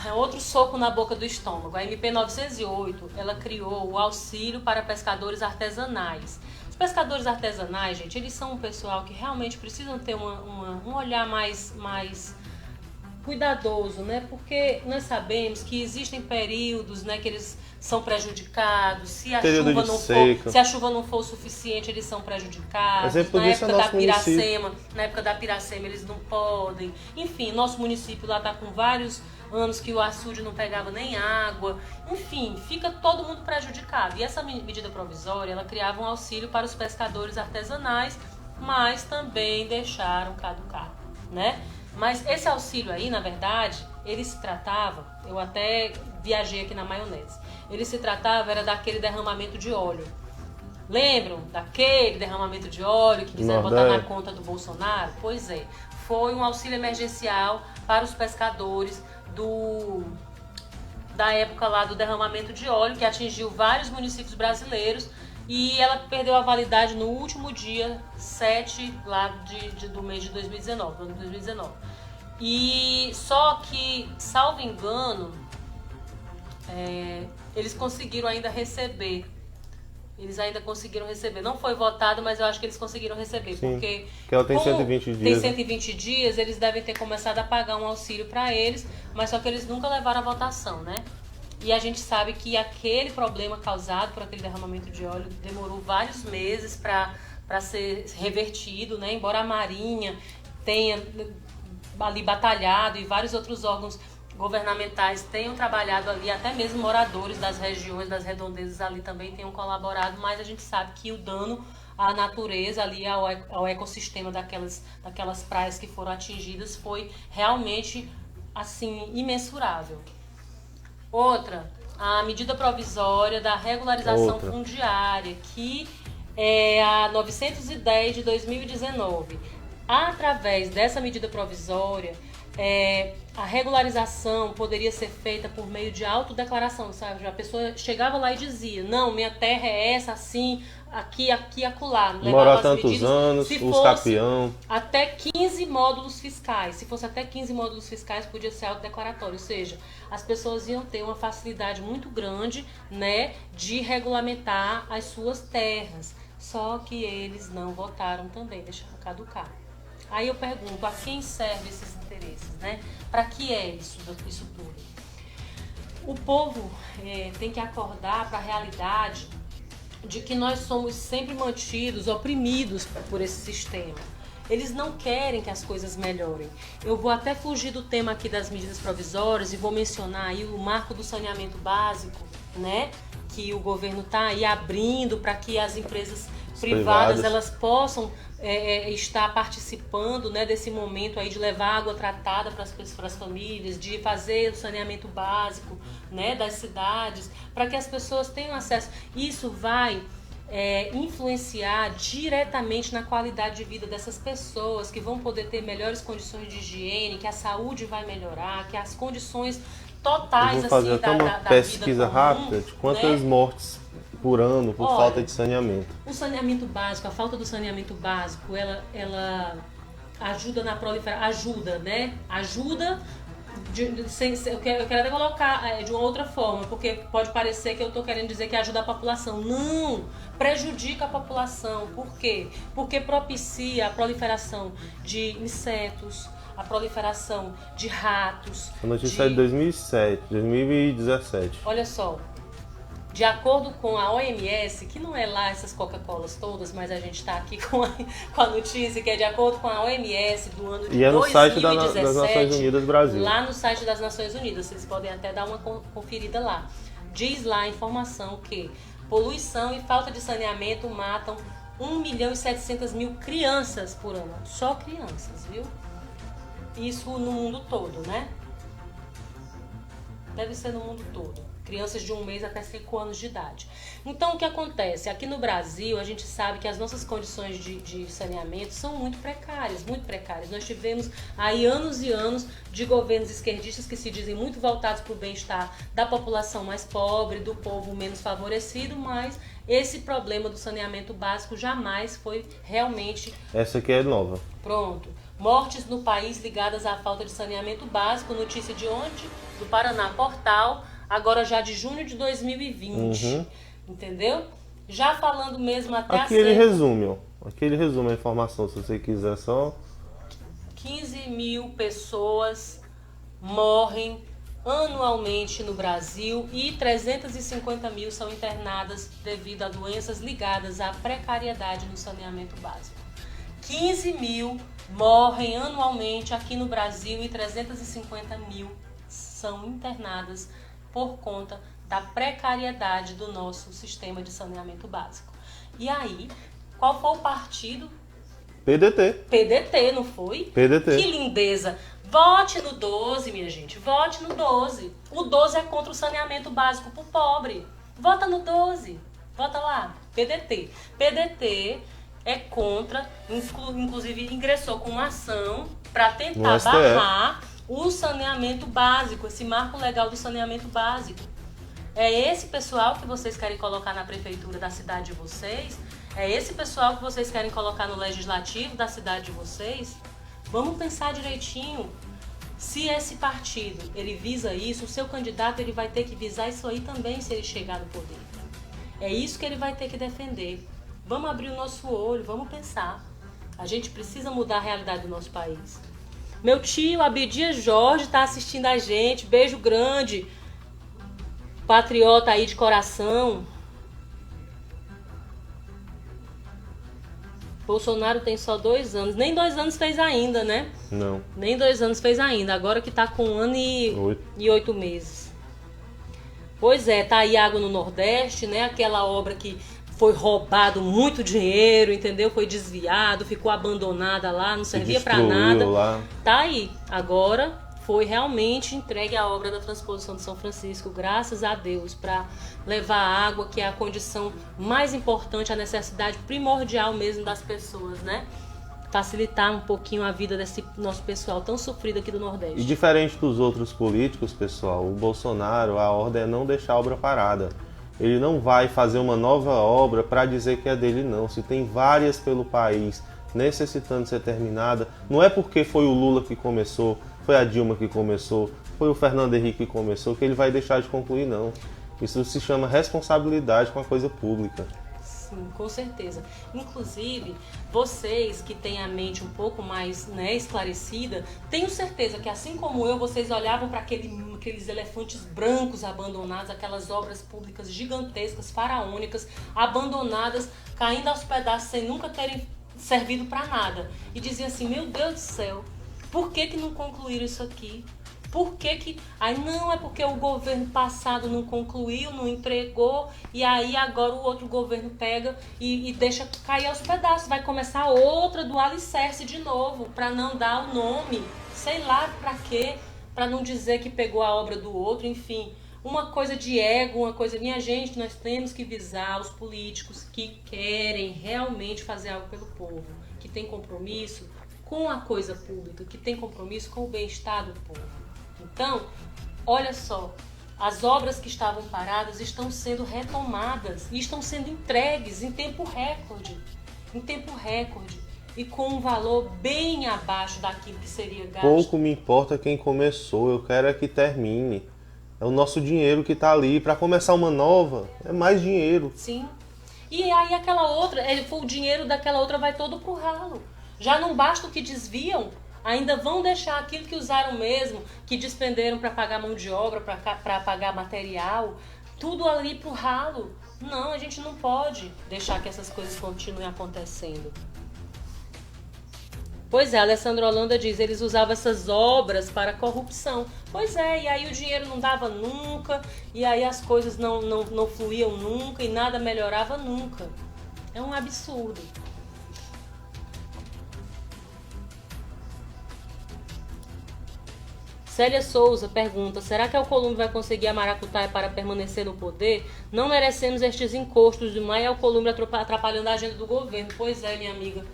A: É outro soco na boca do estômago. A MP 908, ela criou o auxílio para pescadores artesanais. Os pescadores artesanais, gente, eles são um pessoal que realmente precisam ter um olhar mais cuidadoso, né? Porque nós sabemos que existem períodos, né, que eles são prejudicados. Se a chuva não for o suficiente, eles são prejudicados.
B: Exemplo disso é nosso município.
A: Na época da Piracema, eles não podem. Enfim, nosso município lá está com vários anos que o açude não pegava nem água. Enfim, fica todo mundo prejudicado. E essa medida provisória, ela criava um auxílio para os pescadores artesanais, mas também deixaram caducar, né? Mas esse auxílio aí, na verdade, ele se tratava, eu até viajei aqui na maionese, ele se tratava era daquele derramamento de óleo. Lembram daquele derramamento de óleo que quiseram botar na conta do Bolsonaro? Pois é, foi um auxílio emergencial para os pescadores da época lá do derramamento de óleo, que atingiu vários municípios brasileiros, e ela perdeu a validade no último dia 7 lá do mês de 2019, do ano de 2019. E só que, salvo engano, eles conseguiram ainda receber. Não foi votado, mas eu acho que eles conseguiram receber.
B: Sim,
A: porque
B: ela tem 120 dias.
A: Tem 120 dias, eles devem ter começado a pagar um auxílio para eles, mas só que eles nunca levaram a votação, né? E a gente sabe que aquele problema causado por aquele derramamento de óleo demorou vários meses para ser revertido, né? Embora a Marinha tenha ali batalhado e vários outros órgãos governamentais tenham trabalhado ali, até mesmo moradores das regiões, das redondezas ali também tenham colaborado, mas a gente sabe que o dano à natureza ali, ao ecossistema daquelas praias que foram atingidas foi realmente, assim, imensurável. Outra, a medida provisória da regularização fundiária, que é a 910 de 2019. Através dessa medida provisória, a regularização poderia ser feita por meio de autodeclaração, sabe? A pessoa chegava lá e dizia, não, minha terra é essa, assim, aqui, acolá.
B: Morar tantos anos, os capião.
A: Até 15 módulos fiscais. Se fosse até 15 módulos fiscais, podia ser autodeclaratório. Ou seja, as pessoas iam ter uma facilidade muito grande, né, de regulamentar as suas terras. Só que eles não votaram também, deixaram caducar. Aí eu pergunto, a quem servem esses interesses, né? Para que é isso tudo? O povo tem que acordar para a realidade de que nós somos sempre mantidos, oprimidos por esse sistema. Eles não querem que as coisas melhorem. Eu vou até fugir do tema aqui das medidas provisórias e vou mencionar aí o marco do saneamento básico, né? Que o governo está aí abrindo para que as empresas privadas elas possam estar participando, né, desse momento aí de levar água tratada para as famílias, de fazer o saneamento básico, né, das cidades, para que as pessoas tenham acesso. Isso vai influenciar diretamente na qualidade de vida dessas pessoas, que vão poder ter melhores condições de higiene, que a saúde vai melhorar, que as condições totais
B: Eu vou fazer
A: assim,
B: até uma pesquisa
A: vida comum,
B: rápida de quantas mortes por ano por falta de saneamento.
A: O saneamento básico, a falta do saneamento básico, ela ajuda na proliferação, ajuda Eu quero até colocar de uma outra forma, porque pode parecer que eu estou querendo dizer que ajuda a população. Não! Prejudica a população. Por quê? Porque propicia a proliferação de insetos, a proliferação de ratos.
B: A notícia é de 2017.
A: Olha só. De acordo com a OMS, que não é lá essas Coca-Colas todas, mas a gente está aqui com a notícia que é de acordo com a OMS do ano de 2017. E é no site
B: das Nações Unidas Brasil.
A: Lá no site das Nações Unidas, vocês podem até dar uma conferida lá. Diz lá a informação que poluição e falta de saneamento matam 1.700.000 crianças por ano. Só crianças, viu? Isso no mundo todo, né? Deve ser no mundo todo. Crianças de 1 mês até 5 anos de idade. Então, o que acontece? Aqui no Brasil, a gente sabe que as nossas condições de saneamento são muito precárias, muito precárias. Nós tivemos aí anos e anos de governos esquerdistas que se dizem muito voltados para o bem-estar da população mais pobre, do povo menos favorecido, mas esse problema do saneamento básico jamais foi realmente...
B: Essa aqui é nova.
A: Pronto. Mortes no país ligadas à falta de saneamento básico. Notícia de onde? Do Paraná Portal. Agora já de junho de 2020, entendeu? Já falando mesmo até
B: aqui ele resume, ó. Aqui ele resume a informação, se você quiser só...
A: 15.000 pessoas morrem anualmente no Brasil e 350.000 são internadas devido a doenças ligadas à precariedade no saneamento básico. 15.000 morrem anualmente aqui no Brasil e 350.000 são internadas por conta da precariedade do nosso sistema de saneamento básico. E aí, qual foi o partido?
B: PDT.
A: PDT, não foi?
B: PDT.
A: Que lindeza! Vote no 12, minha gente. Vote no 12. O 12 é contra o saneamento básico pro pobre. Vota no 12. Vota lá. PDT. PDT é contra, inclusive ingressou com uma ação para tentar barrar o saneamento básico, esse marco legal do saneamento básico. É esse pessoal que vocês querem colocar na prefeitura da cidade de vocês? É esse pessoal que vocês querem colocar no legislativo da cidade de vocês? Vamos pensar direitinho. Se esse partido, ele visa isso, o seu candidato ele vai ter que visar isso aí também se ele chegar no poder. É isso que ele vai ter que defender. Vamos abrir o nosso olho, vamos pensar. A gente precisa mudar a realidade do nosso país. Meu tio Abdias Jorge está assistindo a gente. Beijo grande. Patriota aí de coração. Bolsonaro tem só 2 anos. Nem 2 anos fez ainda, né?
B: Não.
A: Nem 2 anos fez ainda. Agora que tá com 1 ano e 8 meses. Pois é, tá aí Água no Nordeste, né? Aquela obra que foi roubado muito dinheiro, entendeu? Foi desviado, ficou abandonada lá, não servia para nada.
B: Lá.
A: Tá aí. Agora foi realmente entregue a obra da transposição de São Francisco, graças a Deus, para levar a água, que é a condição mais importante, a necessidade primordial mesmo das pessoas, né? Facilitar um pouquinho a vida desse nosso pessoal tão sofrido aqui do Nordeste.
B: E diferente dos outros políticos, pessoal, o Bolsonaro, a ordem é não deixar a obra parada. Ele não vai fazer uma nova obra para dizer que é dele, não. Se tem várias pelo país necessitando ser terminada, não é porque foi o Lula que começou, foi a Dilma que começou, foi o Fernando Henrique que começou, que ele vai deixar de concluir, não. Isso se chama responsabilidade com a coisa pública.
A: Sim, com certeza. Inclusive, vocês que têm a mente um pouco mais, né, esclarecida, tenho certeza que assim como eu, vocês olhavam para aqueles elefantes brancos abandonados, aquelas obras públicas gigantescas, faraônicas, abandonadas, caindo aos pedaços sem nunca terem servido para nada. E diziam assim, meu Deus do céu, por que não concluíram isso aqui? Por que... Aí não, é porque o governo passado não concluiu, não entregou, e aí agora o outro governo pega e deixa cair aos pedaços. Vai começar outra do alicerce de novo, para não dar o nome, sei lá para quê, para não dizer que pegou a obra do outro, enfim. Uma coisa de ego, uma coisa... Minha gente, nós temos que visar os políticos que querem realmente fazer algo pelo povo, que tem compromisso com a coisa pública, que tem compromisso com o bem-estar do povo. Então, olha só, as obras que estavam paradas estão sendo retomadas e estão sendo entregues em tempo recorde. Em tempo recorde. e com um valor bem abaixo daquilo que seria gasto.
B: Pouco me importa quem começou, eu quero é que termine. É o nosso dinheiro que está ali. Para começar uma nova, é mais dinheiro.
A: Sim. E aí aquela outra, o dinheiro daquela outra vai todo pro ralo. Já não basta o que desviam, ainda vão deixar aquilo que usaram mesmo, que despenderam para pagar mão de obra, para pagar material, tudo ali pro ralo. Não, a gente não pode deixar que essas coisas continuem acontecendo. Pois é, Alessandro Holanda diz, eles usavam essas obras para corrupção. Pois é, e aí o dinheiro não dava nunca, e aí as coisas não fluíam nunca, e nada melhorava nunca. É um absurdo. Célia Souza pergunta, será que Alcolumbre vai conseguir a maracutaia para permanecer no poder? Não merecemos estes encostos de Maia e Alcolumbre atrapalhando a agenda do governo. Pois é, minha amiga.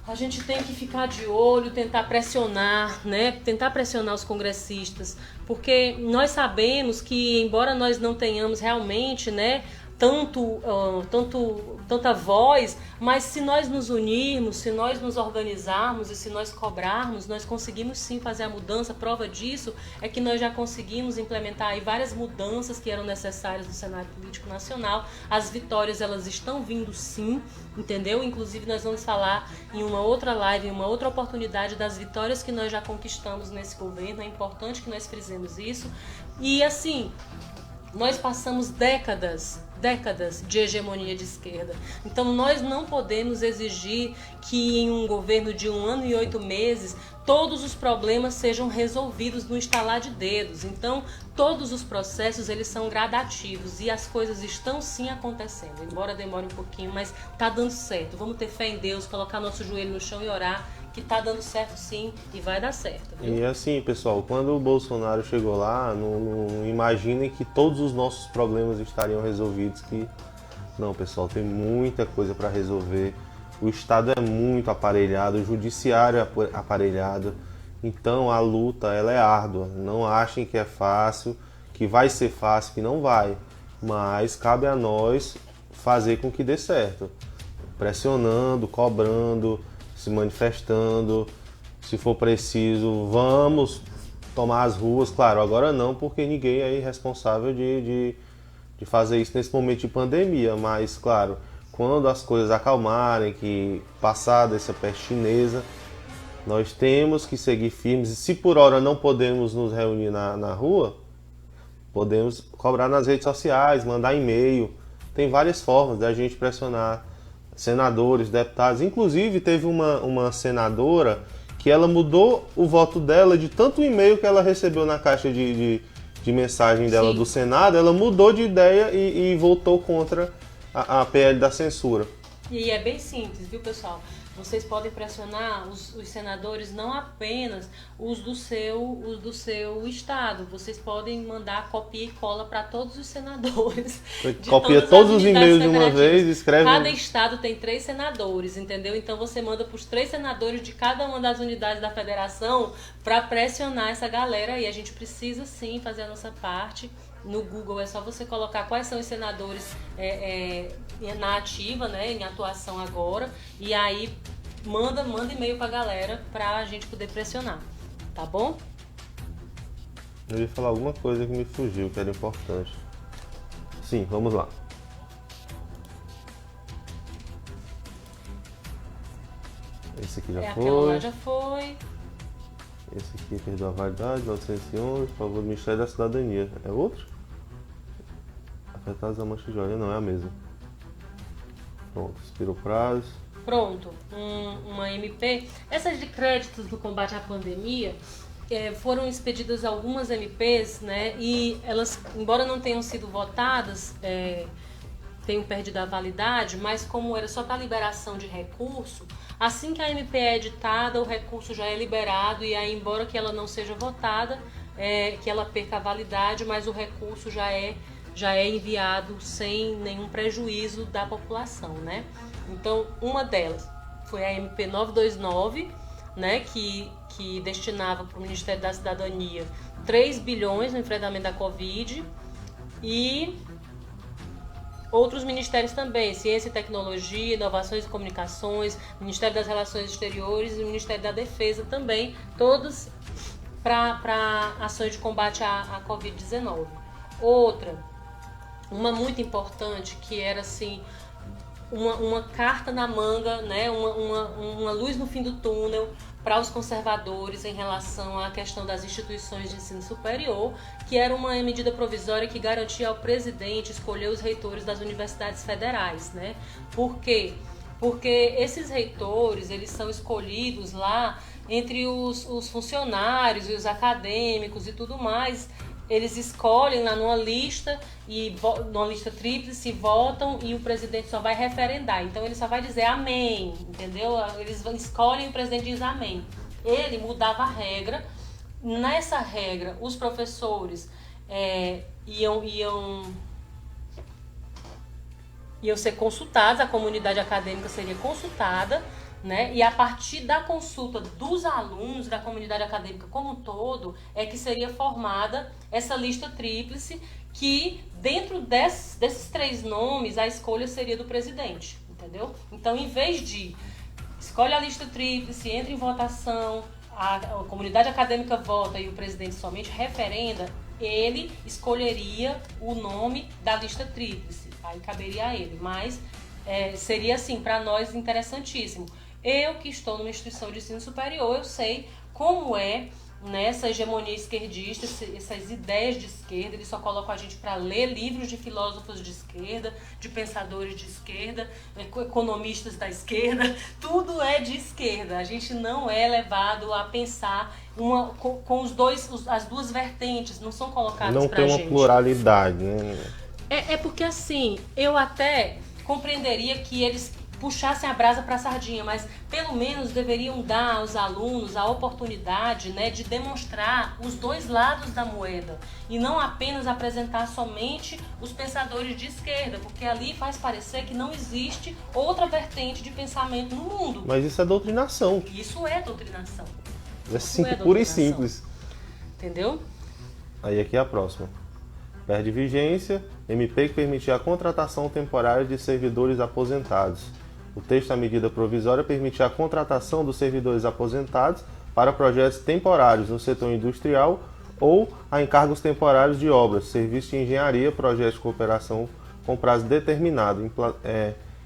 A: A gente tem que ficar de olho, tentar pressionar, né? Tentar pressionar os congressistas, porque nós sabemos que, embora nós não tenhamos realmente, né, tanta voz, mas se nós nos unirmos, se nós nos organizarmos e se nós cobrarmos, nós conseguimos sim fazer a mudança. Prova disso é que nós já conseguimos implementar aí várias mudanças que eram necessárias no cenário político nacional. As vitórias, elas estão vindo sim, entendeu? Inclusive nós vamos falar em uma outra live, em uma outra oportunidade, das vitórias que nós já conquistamos nesse governo. É importante que nós frisemos isso. E assim, nós passamos décadas de hegemonia de esquerda. Então nós não podemos exigir que em um governo de 1 ano e 8 meses todos os problemas sejam resolvidos no estalar de dedos. Então todos os processos, eles são gradativos e as coisas estão sim acontecendo, embora demore um pouquinho, mas tá dando certo. Vamos ter fé em Deus, colocar nosso joelho no chão e orar, que tá dando certo sim e vai dar certo, viu?
B: E assim, pessoal, quando o Bolsonaro chegou lá, não imaginem que todos os nossos problemas estariam resolvidos. Que não, pessoal, tem muita coisa para resolver. O Estado é muito aparelhado, o Judiciário é aparelhado. Então a luta, ela é árdua. Não achem que é fácil, que vai ser fácil, que não vai. Mas cabe a nós fazer com que dê certo. Pressionando, cobrando, se manifestando, se for preciso, vamos tomar as ruas. Claro, agora não, porque ninguém é responsável de fazer isso nesse momento de pandemia, mas claro, quando as coisas acalmarem, que passar dessa peste chinesa, nós temos que seguir firmes. E se por hora não podemos nos reunir na rua, podemos cobrar nas redes sociais, mandar e-mail. Tem várias formas da gente pressionar senadores, deputados. Inclusive teve uma senadora que ela mudou o voto dela de tanto e-mail que ela recebeu na caixa de mensagem dela. Sim. Do Senado, ela mudou de ideia e votou contra a PL da censura.
A: E é bem simples, viu, pessoal? Vocês podem pressionar os senadores, não apenas os do seu estado. Vocês podem mandar copia e cola para todos os senadores.
B: Copia todos os e-mails de uma vez e escreve.
A: Cada estado tem 3 senadores, entendeu? Então você manda para os 3 senadores de cada uma das unidades da federação para pressionar essa galera. E a gente precisa sim fazer a nossa parte. No Google é só você colocar quais são os senadores na ativa, né, em atuação agora, e aí manda e-mail pra galera pra gente poder pressionar, tá bom?
B: Eu ia falar alguma coisa que me fugiu, que era importante. Sim, vamos lá. Esse aqui já foi.
A: Aquela lá já foi.
B: Esse aqui perdeu a validade, 911, por favor, do Ministério da Cidadania. É outro? Afetados da mancha de óleo, não, é a mesma. Pronto, expirou o prazo.
A: Pronto, uma MP. Essas de créditos do combate à pandemia, foram expedidas algumas MPs, né? E elas, embora não tenham sido votadas, tenham perdido a validade, mas como era só para liberação de recurso, assim que a MP é editada, o recurso já é liberado, e aí, embora que ela não seja votada, que ela perca a validade, mas o recurso já é enviado sem nenhum prejuízo da população, né? Então, uma delas foi a MP 929, né, que destinava para o Ministério da Cidadania 3 bilhões no enfrentamento da Covid, e Outros ministérios também, Ciência e Tecnologia, Inovações e Comunicações, Ministério das Relações Exteriores e o Ministério da Defesa também, todos para ações de combate à Covid-19. Outra, uma muito importante, que era assim, uma carta na manga, né? uma luz no fim do túnel para os conservadores em relação à questão das instituições de ensino superior, que era uma medida provisória que garantia ao presidente escolher os reitores das universidades federais, né? Por quê? Porque esses reitores, eles são escolhidos lá entre os funcionários e os acadêmicos e tudo mais. Eles escolhem lá numa lista tríplice, votam e o presidente só vai referendar. Então ele só vai dizer amém, entendeu? Eles escolhem e o presidente diz amém. Ele mudava a regra. Nessa regra, os professores iam ser consultados, a comunidade acadêmica seria consultada, né? E a partir da consulta dos alunos, da comunidade acadêmica como um todo, é que seria formada essa lista tríplice, que dentro desses 3 nomes, a escolha seria do presidente, entendeu? Então, em vez de escolhe a lista tríplice, entra em votação, a comunidade acadêmica vota e o presidente somente referenda, ele escolheria o nome da lista tríplice, aí caberia a ele, mas seria assim, para nós, interessantíssimo. Eu que estou numa instituição de ensino superior, eu sei como é nessa hegemonia esquerdista, essas ideias de esquerda. Eles só colocam a gente para ler livros de filósofos de esquerda, de pensadores de esquerda, economistas da esquerda, tudo é de esquerda. A gente não é levado a pensar com as duas vertentes, não são colocadas para a gente.
B: Não tem uma pluralidade, né?
A: É porque assim, eu até compreenderia que eles puxassem a brasa para a sardinha, mas pelo menos deveriam dar aos alunos a oportunidade, né, de demonstrar os 2 lados da moeda e não apenas apresentar somente os pensadores de esquerda, porque ali faz parecer que não existe outra vertente de pensamento no mundo.
B: Mas isso é doutrinação.
A: Isso é doutrinação.
B: Pura e simples.
A: Entendeu?
B: Aí aqui é a próxima. Perde vigência, MP que permitia a contratação temporária de servidores aposentados. O texto da medida provisória permitia a contratação dos servidores aposentados para projetos temporários no setor industrial ou a encargos temporários de obras, serviços de engenharia, projetos de cooperação com prazo determinado,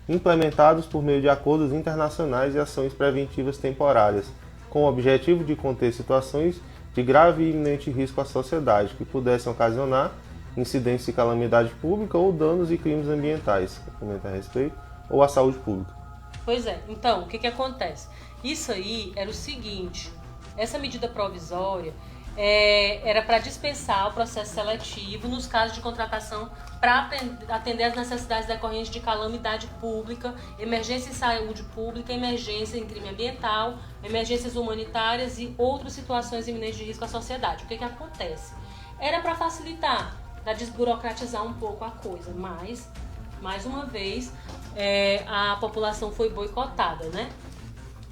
B: implementados por meio de acordos internacionais e ações preventivas temporárias, com o objetivo de conter situações de grave e iminente risco à sociedade, que pudessem ocasionar incidência de calamidade pública ou danos e crimes ambientais, comentar a respeito, ou à saúde pública.
A: Pois é, então, o que acontece? Isso aí era o seguinte, essa medida provisória era para dispensar o processo seletivo nos casos de contratação para atender às necessidades decorrentes de calamidade pública, emergência em saúde pública, emergência em crime ambiental, emergências humanitárias e outras situações iminentes de risco à sociedade. O que acontece? Era para facilitar, para desburocratizar um pouco a coisa, mas, mais uma vez, a população foi boicotada, né?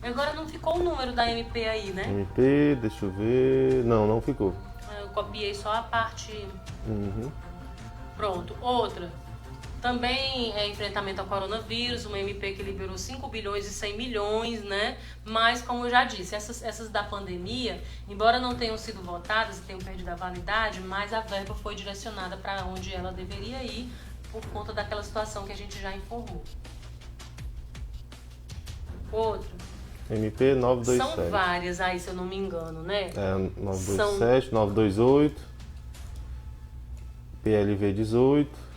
A: Agora não ficou o número da MP aí, né?
B: MP, deixa eu ver... Não ficou.
A: Eu copiei só a parte...
B: Uhum.
A: Pronto. Outra. Também enfrentamento ao coronavírus, uma MP que liberou 5 bilhões e 100 milhões, né? Mas, como eu já disse, essas da pandemia, embora não tenham sido votadas e tenham perdido a validade, mas a verba foi direcionada para onde ela deveria ir por conta daquela situação que a gente já informou. Outra.
B: MP 927.
A: São várias aí, se eu não me engano, né?
B: 927, 928, PLV 18.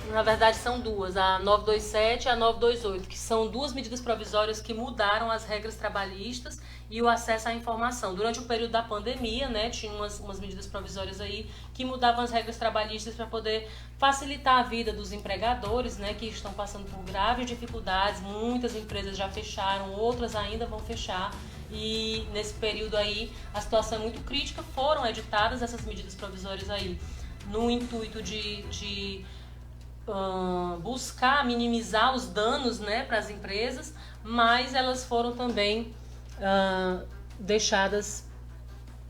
A: Na verdade são duas, a 927 e a 928, que são 2 medidas provisórias que mudaram as regras trabalhistas e o acesso à informação. Durante o período da pandemia, né, tinha umas medidas provisórias aí que mudavam as regras trabalhistas para poder facilitar a vida dos empregadores, né, que estão passando por graves dificuldades. Muitas empresas já fecharam, outras ainda vão fechar. E nesse período aí a situação é muito crítica. Foram editadas essas medidas provisórias aí no intuito de buscar minimizar os danos, né, para as empresas, mas elas foram também deixadas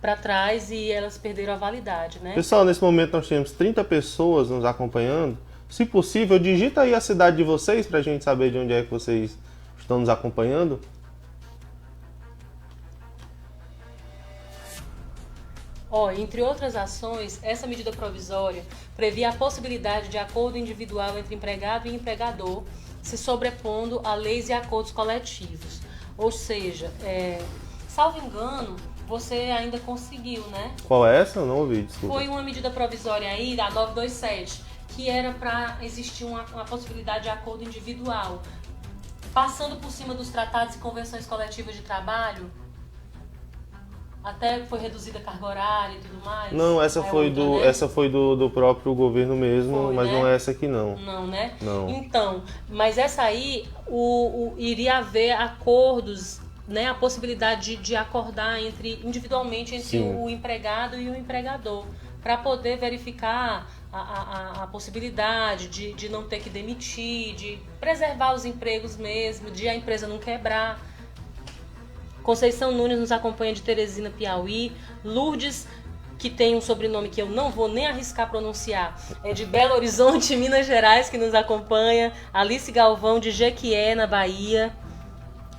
A: para trás e elas perderam a validade, né?
B: Pessoal, nesse momento nós temos 30 pessoas nos acompanhando. Se possível, digita aí a cidade de vocês para a gente saber de onde é que vocês estão nos acompanhando.
A: Entre outras ações, essa medida provisória previa a possibilidade de acordo individual entre empregado e empregador, se sobrepondo a leis e acordos coletivos. Ou seja, salvo engano, você ainda conseguiu, né?
B: Qual é essa? Eu não ouvi, desculpa.
A: Foi uma medida provisória aí, da 927, que era para existir uma possibilidade de acordo individual. Passando por cima dos tratados e convenções coletivas de trabalho, até foi reduzida a carga horária e tudo mais.
B: Não, essa foi do próprio governo mesmo,
A: foi,
B: mas
A: né?
B: não é essa aqui não.
A: Não, né?
B: Não.
A: Então, mas essa aí, iria haver acordos, né? A possibilidade de acordar individualmente entre
B: Sim.
A: o empregado e o empregador, para poder verificar a possibilidade de não ter que demitir, de preservar os empregos mesmo, de a empresa não quebrar. Conceição Nunes nos acompanha de Teresina, Piauí. Lourdes, que tem um sobrenome que eu não vou nem arriscar pronunciar, é de Belo Horizonte, Minas Gerais, que nos acompanha. Alice Galvão, de Jequié, na Bahia.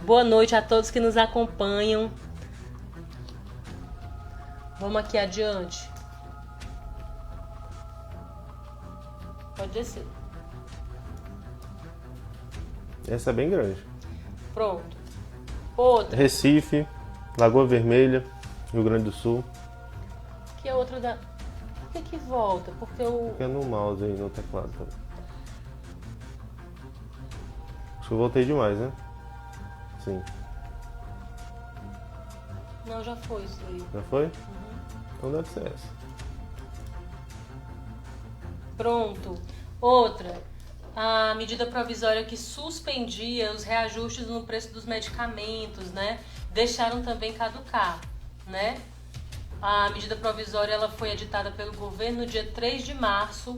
A: Boa noite a todos que nos acompanham. Vamos aqui adiante. Pode descer.
B: Essa é bem grande.
A: Pronto. Outra.
B: Recife, Lagoa Vermelha, Rio Grande do Sul.
A: Que é outra da... Por que volta? Porque eu...
B: Fica no mouse aí, no teclado também. Acho que eu voltei demais, né? Sim.
A: Não, já foi isso aí.
B: Já foi? Então deve ser essa.
A: Pronto. Outra. A medida provisória que suspendia os reajustes no preço dos medicamentos, né? Deixaram também caducar, né? A medida provisória ela foi editada pelo governo no dia 3 de março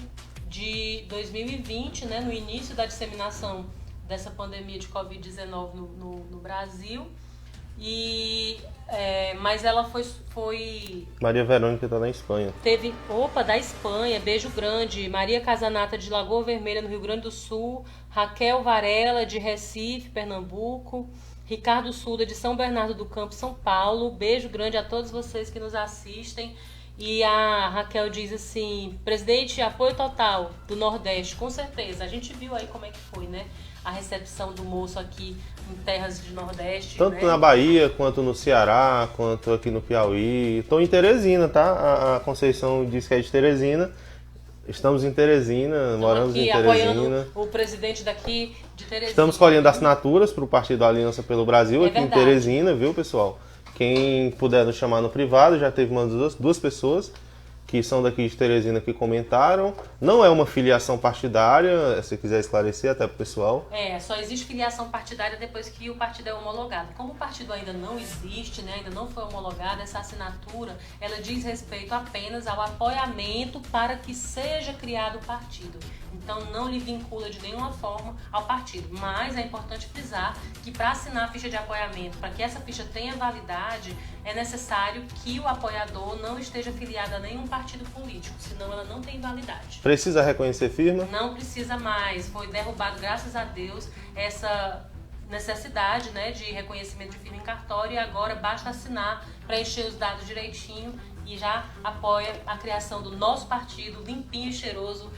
A: de 2020, né? No início da disseminação dessa pandemia de Covid-19 no Brasil. Mas ela foi...
B: Maria Verônica está na Espanha.
A: Da Espanha, beijo grande. Maria Casanata, de Lagoa Vermelha, no Rio Grande do Sul. Raquel Varela, de Recife, Pernambuco. Ricardo Suda, de São Bernardo do Campo, São Paulo. Beijo grande a todos vocês que nos assistem. E a Raquel diz assim: presidente, apoio total do Nordeste. Com certeza, a gente viu aí como é que foi, né? A recepção do moço aqui em terras de Nordeste.
B: Tanto
A: né?
B: na Bahia, quanto no Ceará, quanto aqui no Piauí. Estou em Teresina, tá? A Conceição disse que é de Teresina. Estamos em Teresina, moramos em Teresina.
A: Apoiando o presidente daqui de Teresina.
B: Estamos colhendo assinaturas para o Partido Aliança pelo Brasil, aqui
A: verdade.
B: em Teresina, viu, pessoal? Quem puder nos chamar no privado, já teve umas duas pessoas que são daqui de Teresina que comentaram. Não é uma filiação partidária, se quiser esclarecer até pro pessoal.
A: Só existe filiação partidária depois que o partido é homologado. Como o partido ainda não existe, né, ainda não foi homologado, essa assinatura, ela diz respeito apenas ao apoiamento para que seja criado o partido. Então não lhe vincula de nenhuma forma ao partido. Mas é importante frisar que para assinar a ficha de apoiamento, para que essa ficha tenha validade, é necessário que o apoiador não esteja filiado a nenhum partido político, senão ela não tem validade.
B: Precisa reconhecer firma?
A: Não precisa mais. Foi derrubado, graças a Deus, essa necessidade, né, de reconhecimento de firma em cartório, e agora basta assinar, preencher os dados direitinho e já apoia a criação do nosso partido, limpinho e cheiroso.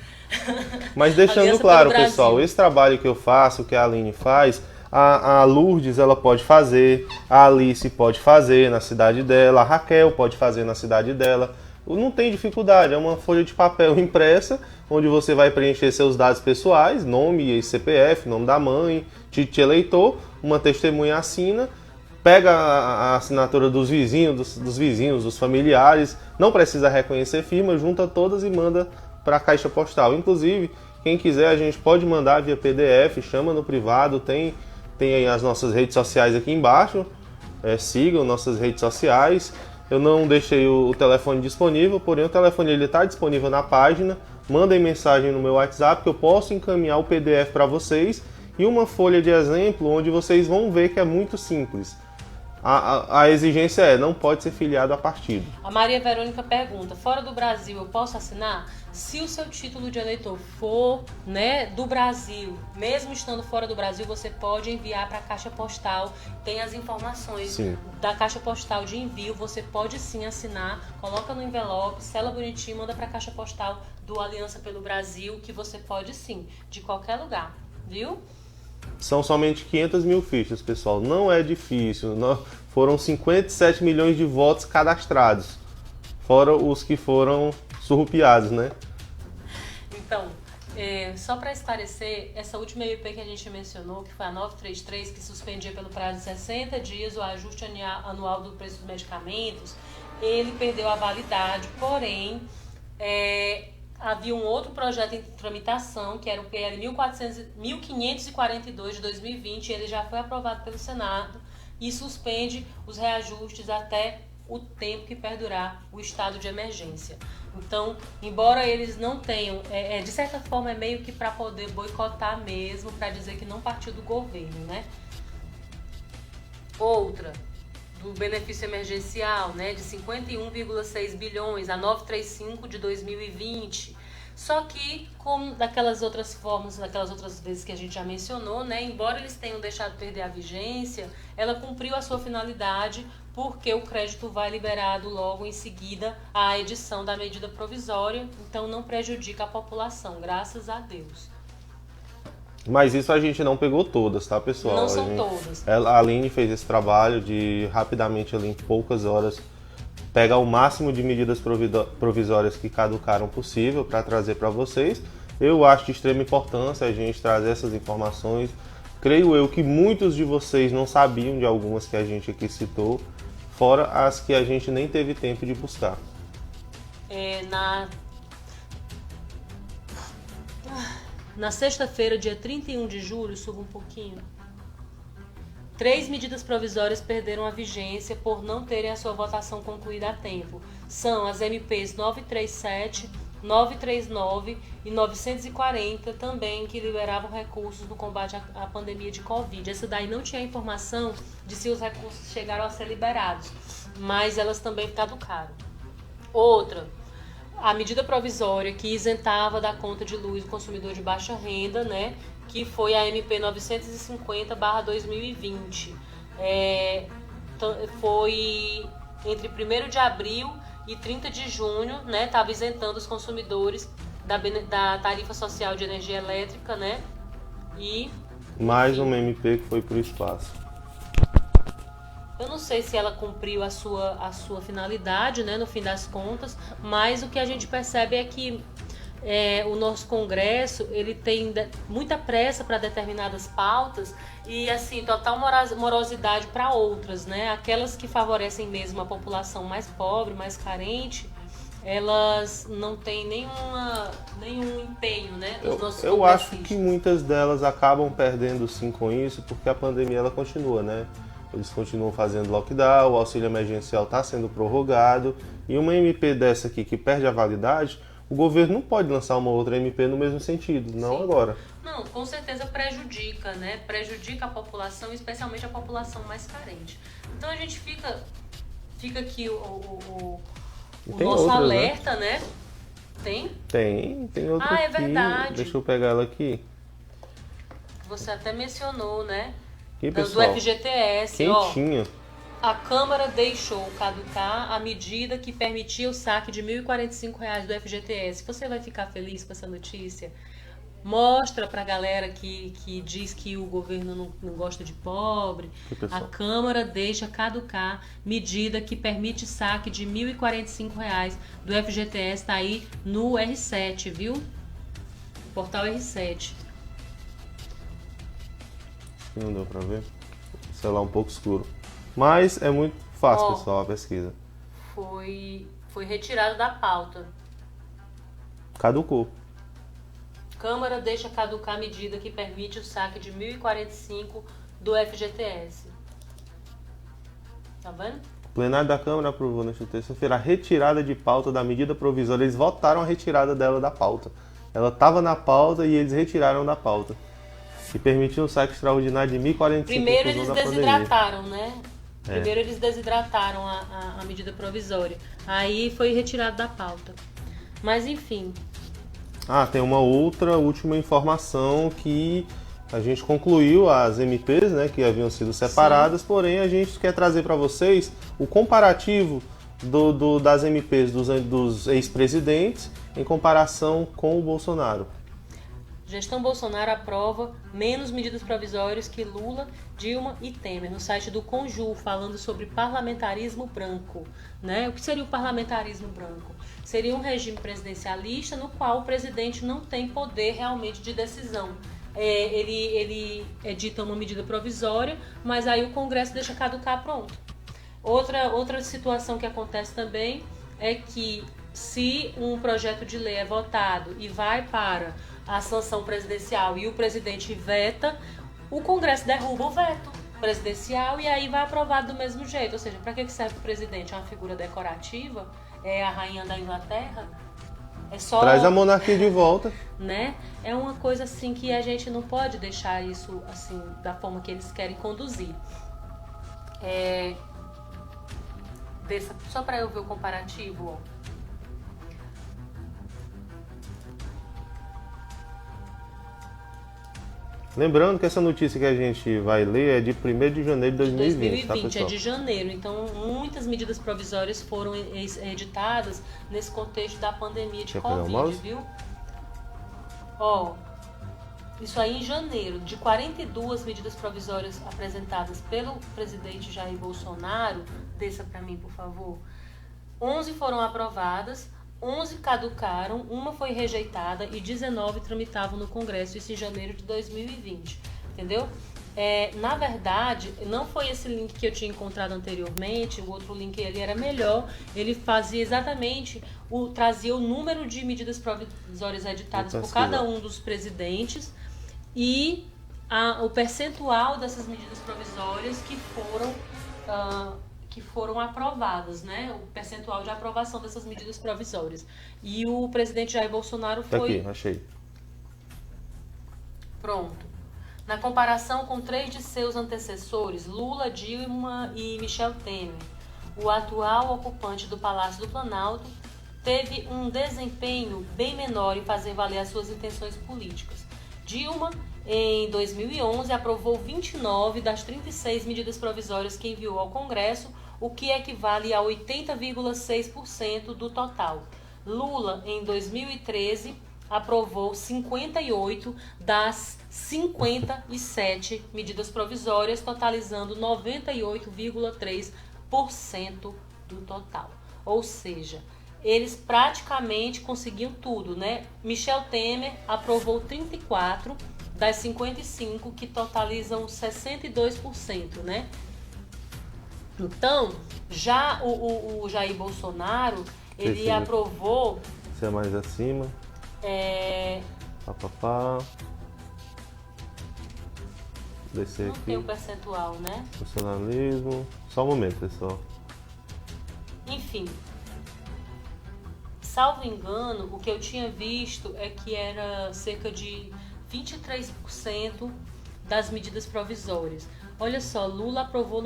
B: Mas deixando claro, pessoal, esse trabalho que eu faço, que a Aline faz, a Lourdes ela pode fazer, a Alice pode fazer na cidade dela, a Raquel pode fazer na cidade dela. Não tem dificuldade, é uma folha de papel impressa, onde você vai preencher seus dados pessoais, nome e CPF, nome da mãe, título de eleitor, uma testemunha assina, pega a assinatura dos vizinhos, dos familiares, não precisa reconhecer firma, junta todas e manda para a caixa postal. Inclusive, quem quiser, a gente pode mandar via PDF, chama no privado, tem aí as nossas redes sociais aqui embaixo, sigam nossas redes sociais. Eu não deixei o telefone disponível, porém o telefone está disponível na página. Mandem mensagem no meu WhatsApp que eu posso encaminhar o PDF para vocês e uma folha de exemplo onde vocês vão ver que é muito simples. A exigência é, não pode ser filiado a partido.
A: A Maria Verônica pergunta, fora do Brasil eu posso assinar? Se o seu título de eleitor for, né, do Brasil, mesmo estando fora do Brasil, você pode enviar para a Caixa Postal. Tem as informações da Caixa Postal de envio, você pode sim assinar, coloca no envelope, sela bonitinho, manda para a Caixa Postal do Aliança pelo Brasil, que você pode sim, de qualquer lugar, viu?
B: São somente 500 mil fichas, pessoal. Não é difícil. Foram 57 milhões de votos cadastrados. Fora os que foram surrupiados, né?
A: Então, só para esclarecer, essa última MP que a gente mencionou, que foi a 933, que suspendia pelo prazo de 60 dias o ajuste anual do preço dos medicamentos, ele perdeu a validade, porém, havia um outro projeto em tramitação, que era o PL 1542 de 2020, ele já foi aprovado pelo Senado e suspende os reajustes até o tempo que perdurar o estado de emergência. Então, embora eles não tenham, de certa forma é meio que para poder boicotar mesmo, para dizer que não partiu do governo, né? Outra, do benefício emergencial, né, de 51,6 bilhões, a 935 de 2020. Só que, como daquelas outras formas, daquelas outras vezes que a gente já mencionou, né, embora eles tenham deixado perder a vigência, ela cumpriu a sua finalidade, porque o crédito vai liberado logo em seguida à edição da medida provisória, então não prejudica a população, graças a Deus.
B: Mas isso a gente não pegou todas, tá, pessoal?
A: Não são todas.
B: A Aline fez esse trabalho de rapidamente, ali em poucas horas, pegar o máximo de medidas provisórias que caducaram possível para trazer para vocês. Eu acho de extrema importância a gente trazer essas informações. Creio eu que muitos de vocês não sabiam de algumas que a gente aqui citou, fora as que a gente nem teve tempo de buscar.
A: Na sexta-feira, dia 31 de julho, suba um pouquinho, 3 medidas provisórias perderam a vigência por não terem a sua votação concluída a tempo. São as MPs 937, 939 e 940 também, que liberavam recursos no combate à pandemia de Covid. Essa daí não tinha informação de se os recursos chegaram a ser liberados, mas elas também caducaram. Outra, a medida provisória que isentava da conta de luz o consumidor de baixa renda, né, que foi a MP 950/2020. Foi entre 1º de abril e 30 de junho, né, estava isentando os consumidores da tarifa social de energia elétrica, né, e...
B: Mais uma MP que foi para o espaço.
A: Eu não sei se ela cumpriu a sua finalidade, né, no fim das contas, mas o que a gente percebe é que o nosso Congresso, ele tem muita pressa para determinadas pautas e, assim, total morosidade para outras, né? Aquelas que favorecem mesmo a população mais pobre, mais carente, elas não têm nenhum empenho, né?
B: Eu acho que muitas delas acabam perdendo sim com isso, porque a pandemia ela continua, né? Eles continuam fazendo lockdown, o auxílio emergencial está sendo prorrogado, e uma MP dessa aqui que perde a validade, o governo não pode lançar uma outra MP no mesmo sentido, não Sim. agora.
A: Não, com certeza prejudica, né? Prejudica a população, especialmente a população mais carente. Então a gente fica aqui o nosso outras, alerta, né? Tem?
B: Tem outra
A: é verdade.
B: Deixa eu pegar ela aqui.
A: Você até mencionou, né?
B: E, pessoal,
A: do FGTS,
B: quentinho.
A: A Câmara deixou caducar a medida que permitia o saque de R$ 1.045 do FGTS. Você vai ficar feliz com essa notícia? Mostra pra galera que diz que o governo não gosta de pobre. A Câmara deixa caducar medida que permite saque de R$ 1.045 do FGTS. Tá aí no R7, viu? Portal R7.
B: Não deu pra ver. O celular um pouco escuro. Mas é muito fácil, pessoal, a pesquisa.
A: Foi retirado da pauta.
B: Caducou.
A: Câmara deixa caducar a medida que permite o saque de R$ 1.045 do FGTS. Tá vendo?
B: O plenário da Câmara aprovou nesta terça-feira a retirada de pauta da medida provisória. Eles votaram a retirada dela da pauta. Ela estava na pauta e eles retiraram da pauta. Que permitiu um saque extraordinário de R$ 1.045
A: Primeiro eles desidrataram, né? Primeiro eles desidrataram a medida provisória. Aí foi retirado da pauta. Mas enfim.
B: Tem uma outra última informação que a gente concluiu as MPs, né, que haviam sido separadas, sim. Porém a gente quer trazer para vocês o comparativo das MPs dos ex-presidentes em comparação com o Bolsonaro.
A: Gestão Bolsonaro aprova menos medidas provisórias que Lula, Dilma e Temer. No site do Conjur, falando sobre parlamentarismo branco. Né? O que seria o parlamentarismo branco? Seria um regime presidencialista no qual o presidente não tem poder realmente de decisão. Ele edita uma medida provisória, mas aí o Congresso deixa caducar, pronto. Outra situação que acontece também é que se um projeto de lei é votado e vai para a sanção presidencial e o presidente veta, o Congresso derruba o veto presidencial e aí vai aprovado do mesmo jeito. Ou seja, para que serve o presidente? É uma figura decorativa? É a rainha da Inglaterra? É só...
B: Traz a monarquia de volta.
A: Né? É uma coisa assim que a gente não pode deixar isso assim da forma que eles querem conduzir. Só para eu ver o comparativo, ó.
B: Lembrando que essa notícia que a gente vai ler é de 1º de janeiro de 2020, tá, pessoal?
A: É de janeiro, então muitas medidas provisórias foram editadas nesse contexto da pandemia de Covid, viu? Ó, isso aí em janeiro, de 42 medidas provisórias apresentadas pelo presidente Jair Bolsonaro, desça para mim, por favor, 11 foram aprovadas, 11 caducaram, uma foi rejeitada e 19 tramitavam no Congresso, isso em janeiro de 2020, entendeu? Na verdade, não foi esse link que eu tinha encontrado anteriormente, o outro link ele era melhor, ele fazia exatamente, trazia o número de medidas provisórias editadas por cada um dos presidentes e o percentual dessas medidas provisórias que foram aprovadas, né? O percentual de aprovação dessas medidas provisórias. E o presidente Jair Bolsonaro foi...
B: Aqui, achei.
A: Pronto. Na comparação com 3 de seus antecessores, Lula, Dilma e Michel Temer, o atual ocupante do Palácio do Planalto teve um desempenho bem menor em fazer valer as suas intenções políticas. Dilma, em 2011, aprovou 29 das 36 medidas provisórias que enviou ao Congresso, o que equivale a 80,6% do total. Lula, em 2013, aprovou 58 das 57 medidas provisórias, totalizando 98,3% do total. Ou seja, eles praticamente conseguiam tudo, né? Michel Temer aprovou 34 das 55, que totalizam 62%, né? Então, já o Jair Bolsonaro, ele aprovou...
B: Você é mais acima. Descer
A: não
B: aqui.
A: Tem o percentual, né?
B: Funcionalismo. Só um momento, pessoal.
A: Enfim. Salvo engano, o que eu tinha visto é que era cerca de 23% das medidas provisórias. Olha só, Lula aprovou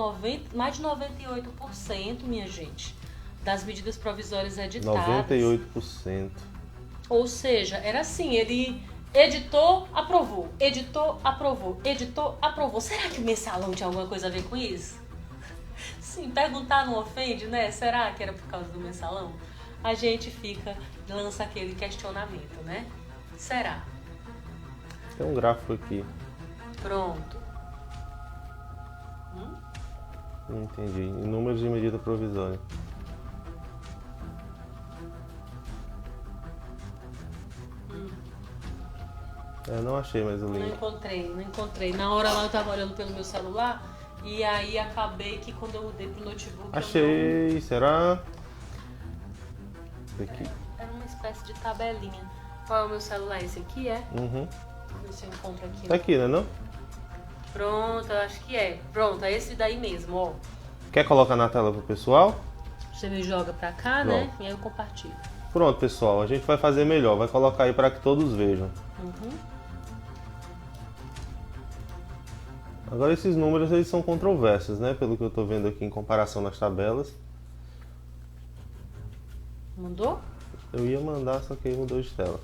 A: mais de 98%, minha gente, das medidas provisórias editadas.
B: 98%.
A: Ou seja, era assim, ele editou, aprovou, editou, aprovou, editou, aprovou. Será que o mensalão tinha alguma coisa a ver com isso? Sim, perguntar não ofende, né? Será que era por causa do mensalão? A gente lança aquele questionamento, né? Será?
B: Tem um gráfico aqui.
A: Pronto.
B: Entendi. Em números de medida provisória. Não achei mais o link.
A: Não encontrei. Na hora lá eu tava olhando pelo meu celular e aí acabei que quando eu mudei pro notebook...
B: Achei, será? Aqui.
A: Era uma espécie de tabelinha. Qual é o meu celular? Esse aqui é?
B: Uhum.
A: Deixa eu ver se eu encontro aqui.
B: Tá aqui, né não?
A: Pronto, eu acho que é. Pronto, é esse daí mesmo, ó.
B: Quer colocar na tela pro pessoal?
A: Você me joga pra cá, né? E aí eu compartilho.
B: Pronto, pessoal. A gente vai fazer melhor. Vai colocar aí para que todos vejam. Agora esses números eles são controversos, né? Pelo que eu estou vendo aqui em comparação nas tabelas.
A: Mandou?
B: Eu ia mandar, só que aí mudou de tela.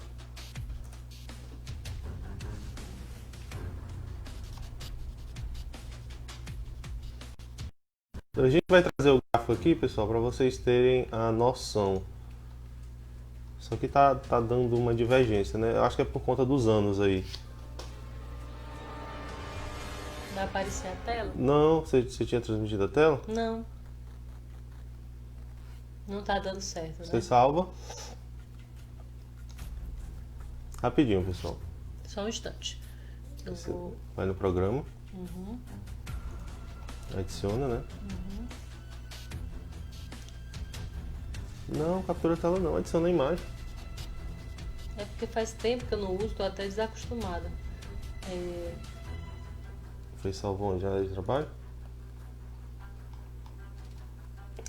B: Então, a gente vai trazer o gráfico aqui, pessoal, para vocês terem a noção. Só que tá dando uma divergência, né? Eu acho que é por conta dos anos aí.
A: Vai aparecer a tela?
B: Não, você tinha transmitido a tela?
A: Não. Não tá dando certo, né?
B: Você salva. Rapidinho, pessoal.
A: Só um instante. Eu
B: Você
A: vou...
B: vai no programa. Adiciona, né? Não, captura a tela não, adiciona a imagem.
A: É porque faz tempo que eu não uso, tô até desacostumada.
B: Foi salvo onde? Já de trabalho?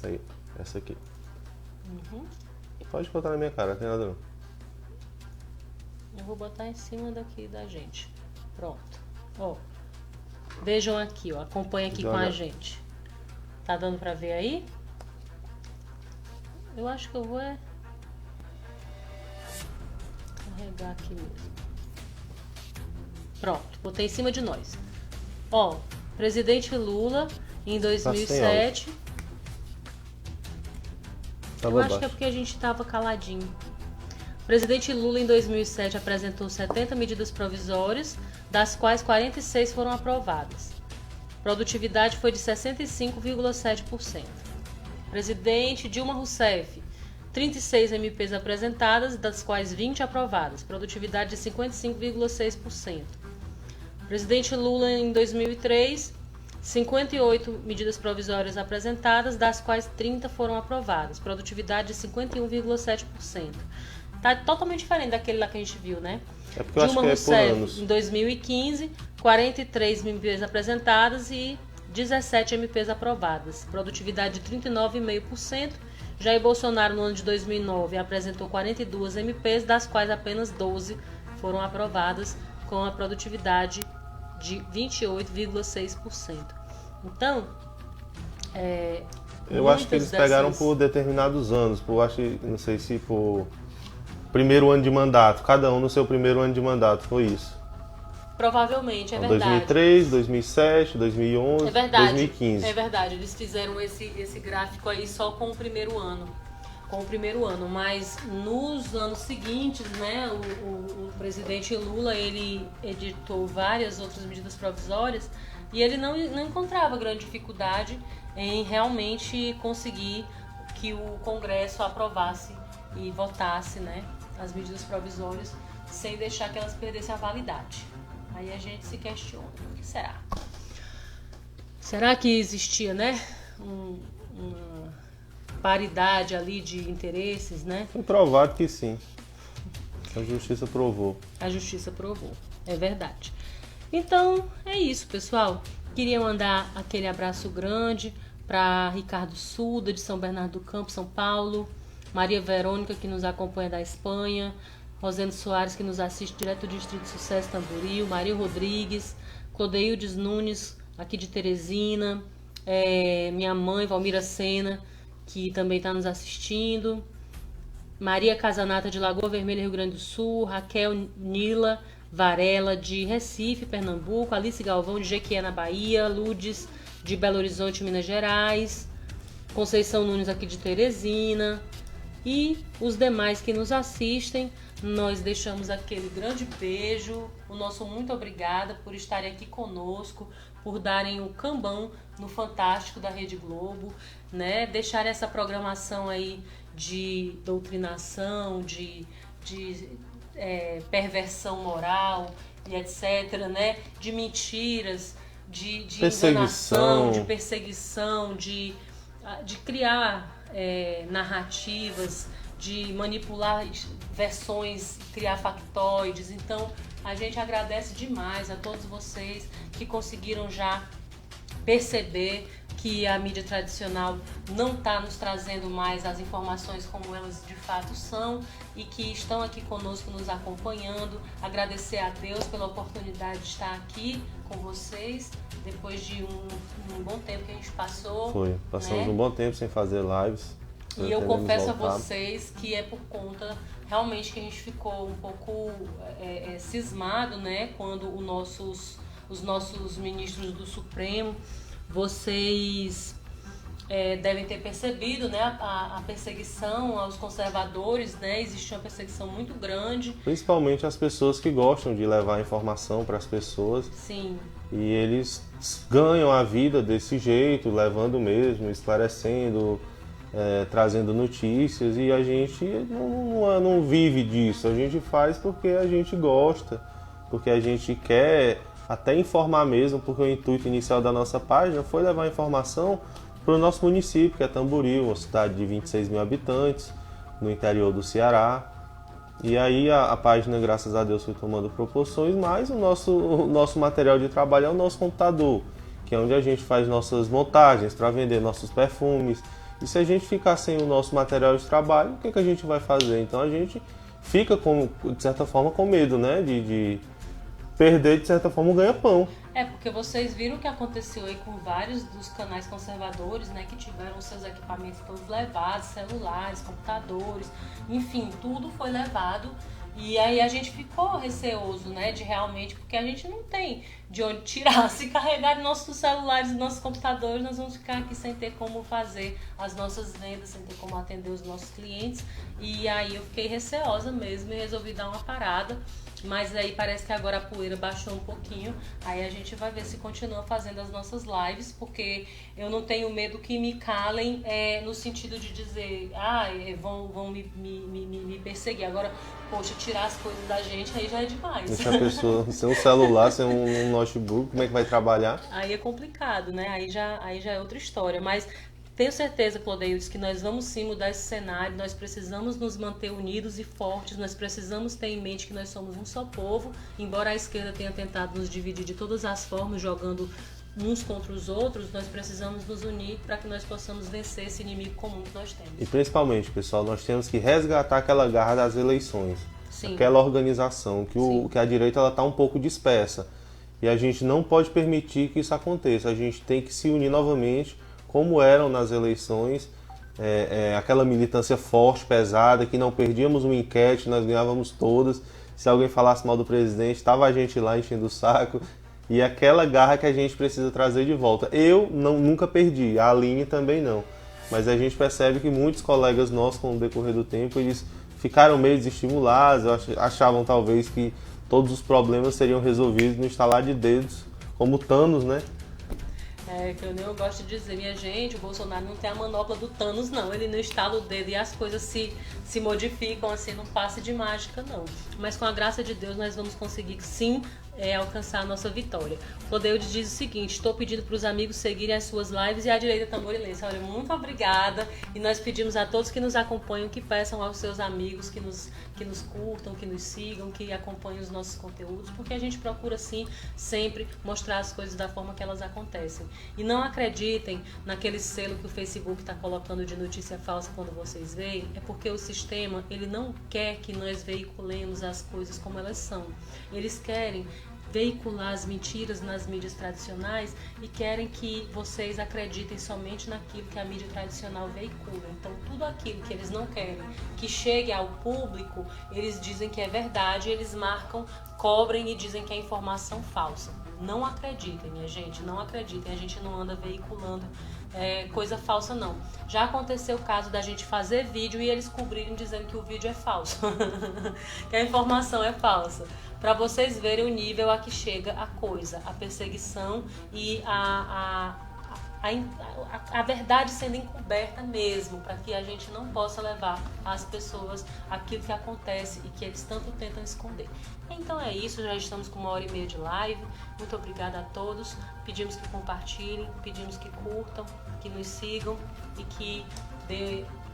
B: Aí, essa aqui. Pode botar na minha cara, não tem nada não.
A: Eu vou botar em cima daqui da gente. Pronto. Ó. Vejam aqui, ó. Acompanha aqui com a gente. Tá dando pra ver aí? Eu acho que eu vou carregar aqui mesmo. Pronto, botei em cima de nós. Ó, presidente Lula em 2007. Eu acho que é porque a gente tava caladinho. O presidente Lula em 2007 apresentou 70 medidas provisórias, das quais 46 foram aprovadas. Produtividade foi de 65,7%. Presidente Dilma Rousseff, 36 MPs apresentadas, das quais 20 aprovadas. Produtividade de 55,6%. Presidente Lula em 2003, 58 medidas provisórias apresentadas, das quais 30 foram aprovadas. Produtividade de 51,7%. Tá totalmente diferente daquele lá que a gente viu, né?
B: É porque eu
A: Dilma
B: acho que é por anos.
A: Rousseff, em 2015, 43 MPs apresentadas e 17 MPs aprovadas. Produtividade de 39,5%. Jair Bolsonaro, no ano de 2009, apresentou 42 MPs, das quais apenas 12 foram aprovadas, com a produtividade de 28,6%. Então,
B: eu acho que eles pegaram por determinados anos, não sei se por primeiro ano de mandato, cada um no seu primeiro ano de mandato, foi isso.
A: Provavelmente, é verdade.
B: 2003, 2007, 2011,
A: é verdade,
B: 2015.
A: É verdade, eles fizeram esse gráfico aí só com o primeiro ano. Mas nos anos seguintes, né, o presidente Lula, ele editou várias outras medidas provisórias e ele não encontrava grande dificuldade em realmente conseguir que o Congresso aprovasse e votasse, né, as medidas provisórias sem deixar que elas perdessem a validade. Aí a gente se questiona, o que será? Será que existia, né, uma paridade ali de interesses, né?
B: Foi provado que sim. A justiça provou.
A: A justiça provou, é verdade. Então, é isso, pessoal. Queria mandar aquele abraço grande para Ricardo Suda, de São Bernardo do Campo, São Paulo, Maria Verônica, que nos acompanha da Espanha, Rosendo Soares, que nos assiste direto do Distrito Sucesso Tamboril, Maria Rodrigues, Clodeildes Nunes, aqui de Teresina, minha mãe, Valmira Sena, que também está nos assistindo, Maria Casanata, de Lagoa Vermelha, Rio Grande do Sul, Raquel Nila Varela, de Recife, Pernambuco, Alice Galvão, de Jequié, na Bahia, Ludes, de Belo Horizonte, Minas Gerais, Conceição Nunes, aqui de Teresina, e os demais que nos assistem. Nós deixamos aquele grande beijo, o nosso muito obrigada por estarem aqui conosco, por darem o cambão no Fantástico da Rede Globo, né? Deixar essa programação aí de doutrinação, de perversão moral e etc, né? De mentiras, de enganação, de perseguição, de criar narrativas, de manipular versões, criar factoides. Então, a gente agradece demais a todos vocês que conseguiram já perceber que a mídia tradicional não está nos trazendo mais as informações como elas de fato são e que estão aqui conosco nos acompanhando. Agradecer a Deus pela oportunidade de estar aqui com vocês depois de um bom tempo que a gente passou.
B: Passamos um bom tempo sem fazer lives.
A: E eu confesso a vocês que é por conta realmente que a gente ficou um pouco cismado, né, quando os nossos ministros do Supremo, vocês devem ter percebido, né, a perseguição aos conservadores, né, existe uma perseguição muito grande.
B: Principalmente as pessoas que gostam de levar informação para as pessoas.
A: Sim.
B: E eles ganham a vida desse jeito, levando mesmo, esclarecendo, trazendo notícias, e a gente não vive disso, a gente faz porque a gente gosta, porque a gente quer até informar mesmo, porque o intuito inicial da nossa página foi levar informação para o nosso município, que é Tamboril, uma cidade de 26 mil habitantes, no interior do Ceará. E aí a página, graças a Deus, foi tomando proporções, mas o nosso material de trabalho é o nosso computador, que é onde a gente faz nossas montagens para vender nossos perfumes. E se a gente ficar sem o nosso material de trabalho, o que a gente vai fazer? Então a gente fica, de certa forma, com medo, né? De perder, de certa forma, o ganha-pão.
A: Porque vocês viram o que aconteceu aí com vários dos canais conservadores, né, que tiveram seus equipamentos todos levados, celulares, computadores, enfim, tudo foi levado. E aí a gente ficou receoso, né, de realmente, porque a gente não tem de onde tirar. Se carregar nossos celulares e nossos computadores, nós vamos ficar aqui sem ter como fazer as nossas vendas, sem ter como atender os nossos clientes. E aí eu fiquei receosa mesmo e resolvi dar uma parada. Mas aí parece que agora a poeira baixou um pouquinho. Aí a gente vai ver se continua fazendo as nossas lives, porque eu não tenho medo que me calem no sentido de dizer, vão me perseguir. Agora, poxa, tirar as coisas da gente aí já é demais.
B: Deixa a pessoa sem um celular, sem um notebook, como é que vai trabalhar?
A: Aí é complicado, né? Aí já é outra história. Mas tenho certeza, Clodeildes, que nós vamos sim mudar esse cenário, nós precisamos nos manter unidos e fortes, nós precisamos ter em mente que nós somos um só povo, embora a esquerda tenha tentado nos dividir de todas as formas, jogando uns contra os outros, nós precisamos nos unir para que nós possamos vencer esse inimigo comum que nós temos.
B: E principalmente, pessoal, nós temos que resgatar aquela garra das eleições,
A: sim,
B: aquela organização, que a direita está um pouco dispersa, e a gente não pode permitir que isso aconteça, a gente tem que se unir novamente, como eram nas eleições, aquela militância forte, pesada, que não perdíamos uma enquete, nós ganhávamos todas. Se alguém falasse mal do presidente, estava a gente lá enchendo o saco. E aquela garra que a gente precisa trazer de volta. Eu nunca perdi, a Aline também não. Mas a gente percebe que muitos colegas nossos, com o decorrer do tempo, eles ficaram meio desestimulados, achavam talvez que todos os problemas seriam resolvidos no estalar de dedos, como Thanos, né?
A: Que eu gosto de dizer, minha gente, o Bolsonaro não tem a manopla do Thanos, não. Ele não estala o dedo e as coisas se modificam assim, num passe de mágica, não. Mas com a graça de Deus nós vamos conseguir, sim, alcançar a nossa vitória. Clodeildes diz o seguinte: estou pedindo para os amigos seguirem as suas lives e a direita tamborilense. Olha, muito obrigada. E nós pedimos a todos que nos acompanham, que peçam aos seus amigos que nos curtam, que nos sigam, que acompanhem os nossos conteúdos, porque a gente procura, sim, sempre mostrar as coisas da forma que elas acontecem. E não acreditem naquele selo que o Facebook está colocando de notícia falsa quando vocês veem, é porque o sistema, ele não quer que nós veiculemos as coisas como elas são. Eles querem veicular as mentiras nas mídias tradicionais e querem que vocês acreditem somente naquilo que a mídia tradicional veicula. Então, tudo aquilo que eles não querem que chegue ao público, eles dizem que é verdade, eles marcam, cobrem e dizem que é informação falsa. Não acreditem, minha gente, não acreditem. A gente não anda veiculando coisa falsa, não. Já aconteceu o caso da gente fazer vídeo e eles cobrirem dizendo que o vídeo é falso, que a informação é falsa. Para vocês verem o nível a que chega a coisa, a perseguição e a verdade sendo encoberta mesmo, para que a gente não possa levar às pessoas aquilo que acontece e que eles tanto tentam esconder. Então é isso, já estamos com 1h30 de live. Muito obrigada a todos. Pedimos que compartilhem, pedimos que curtam, que nos sigam e que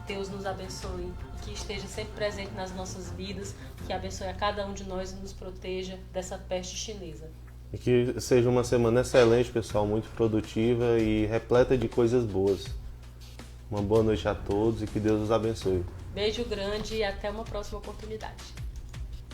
A: Deus nos abençoe, que esteja sempre presente nas nossas vidas, que abençoe a cada um de nós e nos proteja dessa peste chinesa.
B: E que seja uma semana excelente, pessoal, muito produtiva e repleta de coisas boas. Uma boa noite a todos e que Deus os abençoe.
A: Beijo grande e até uma próxima oportunidade.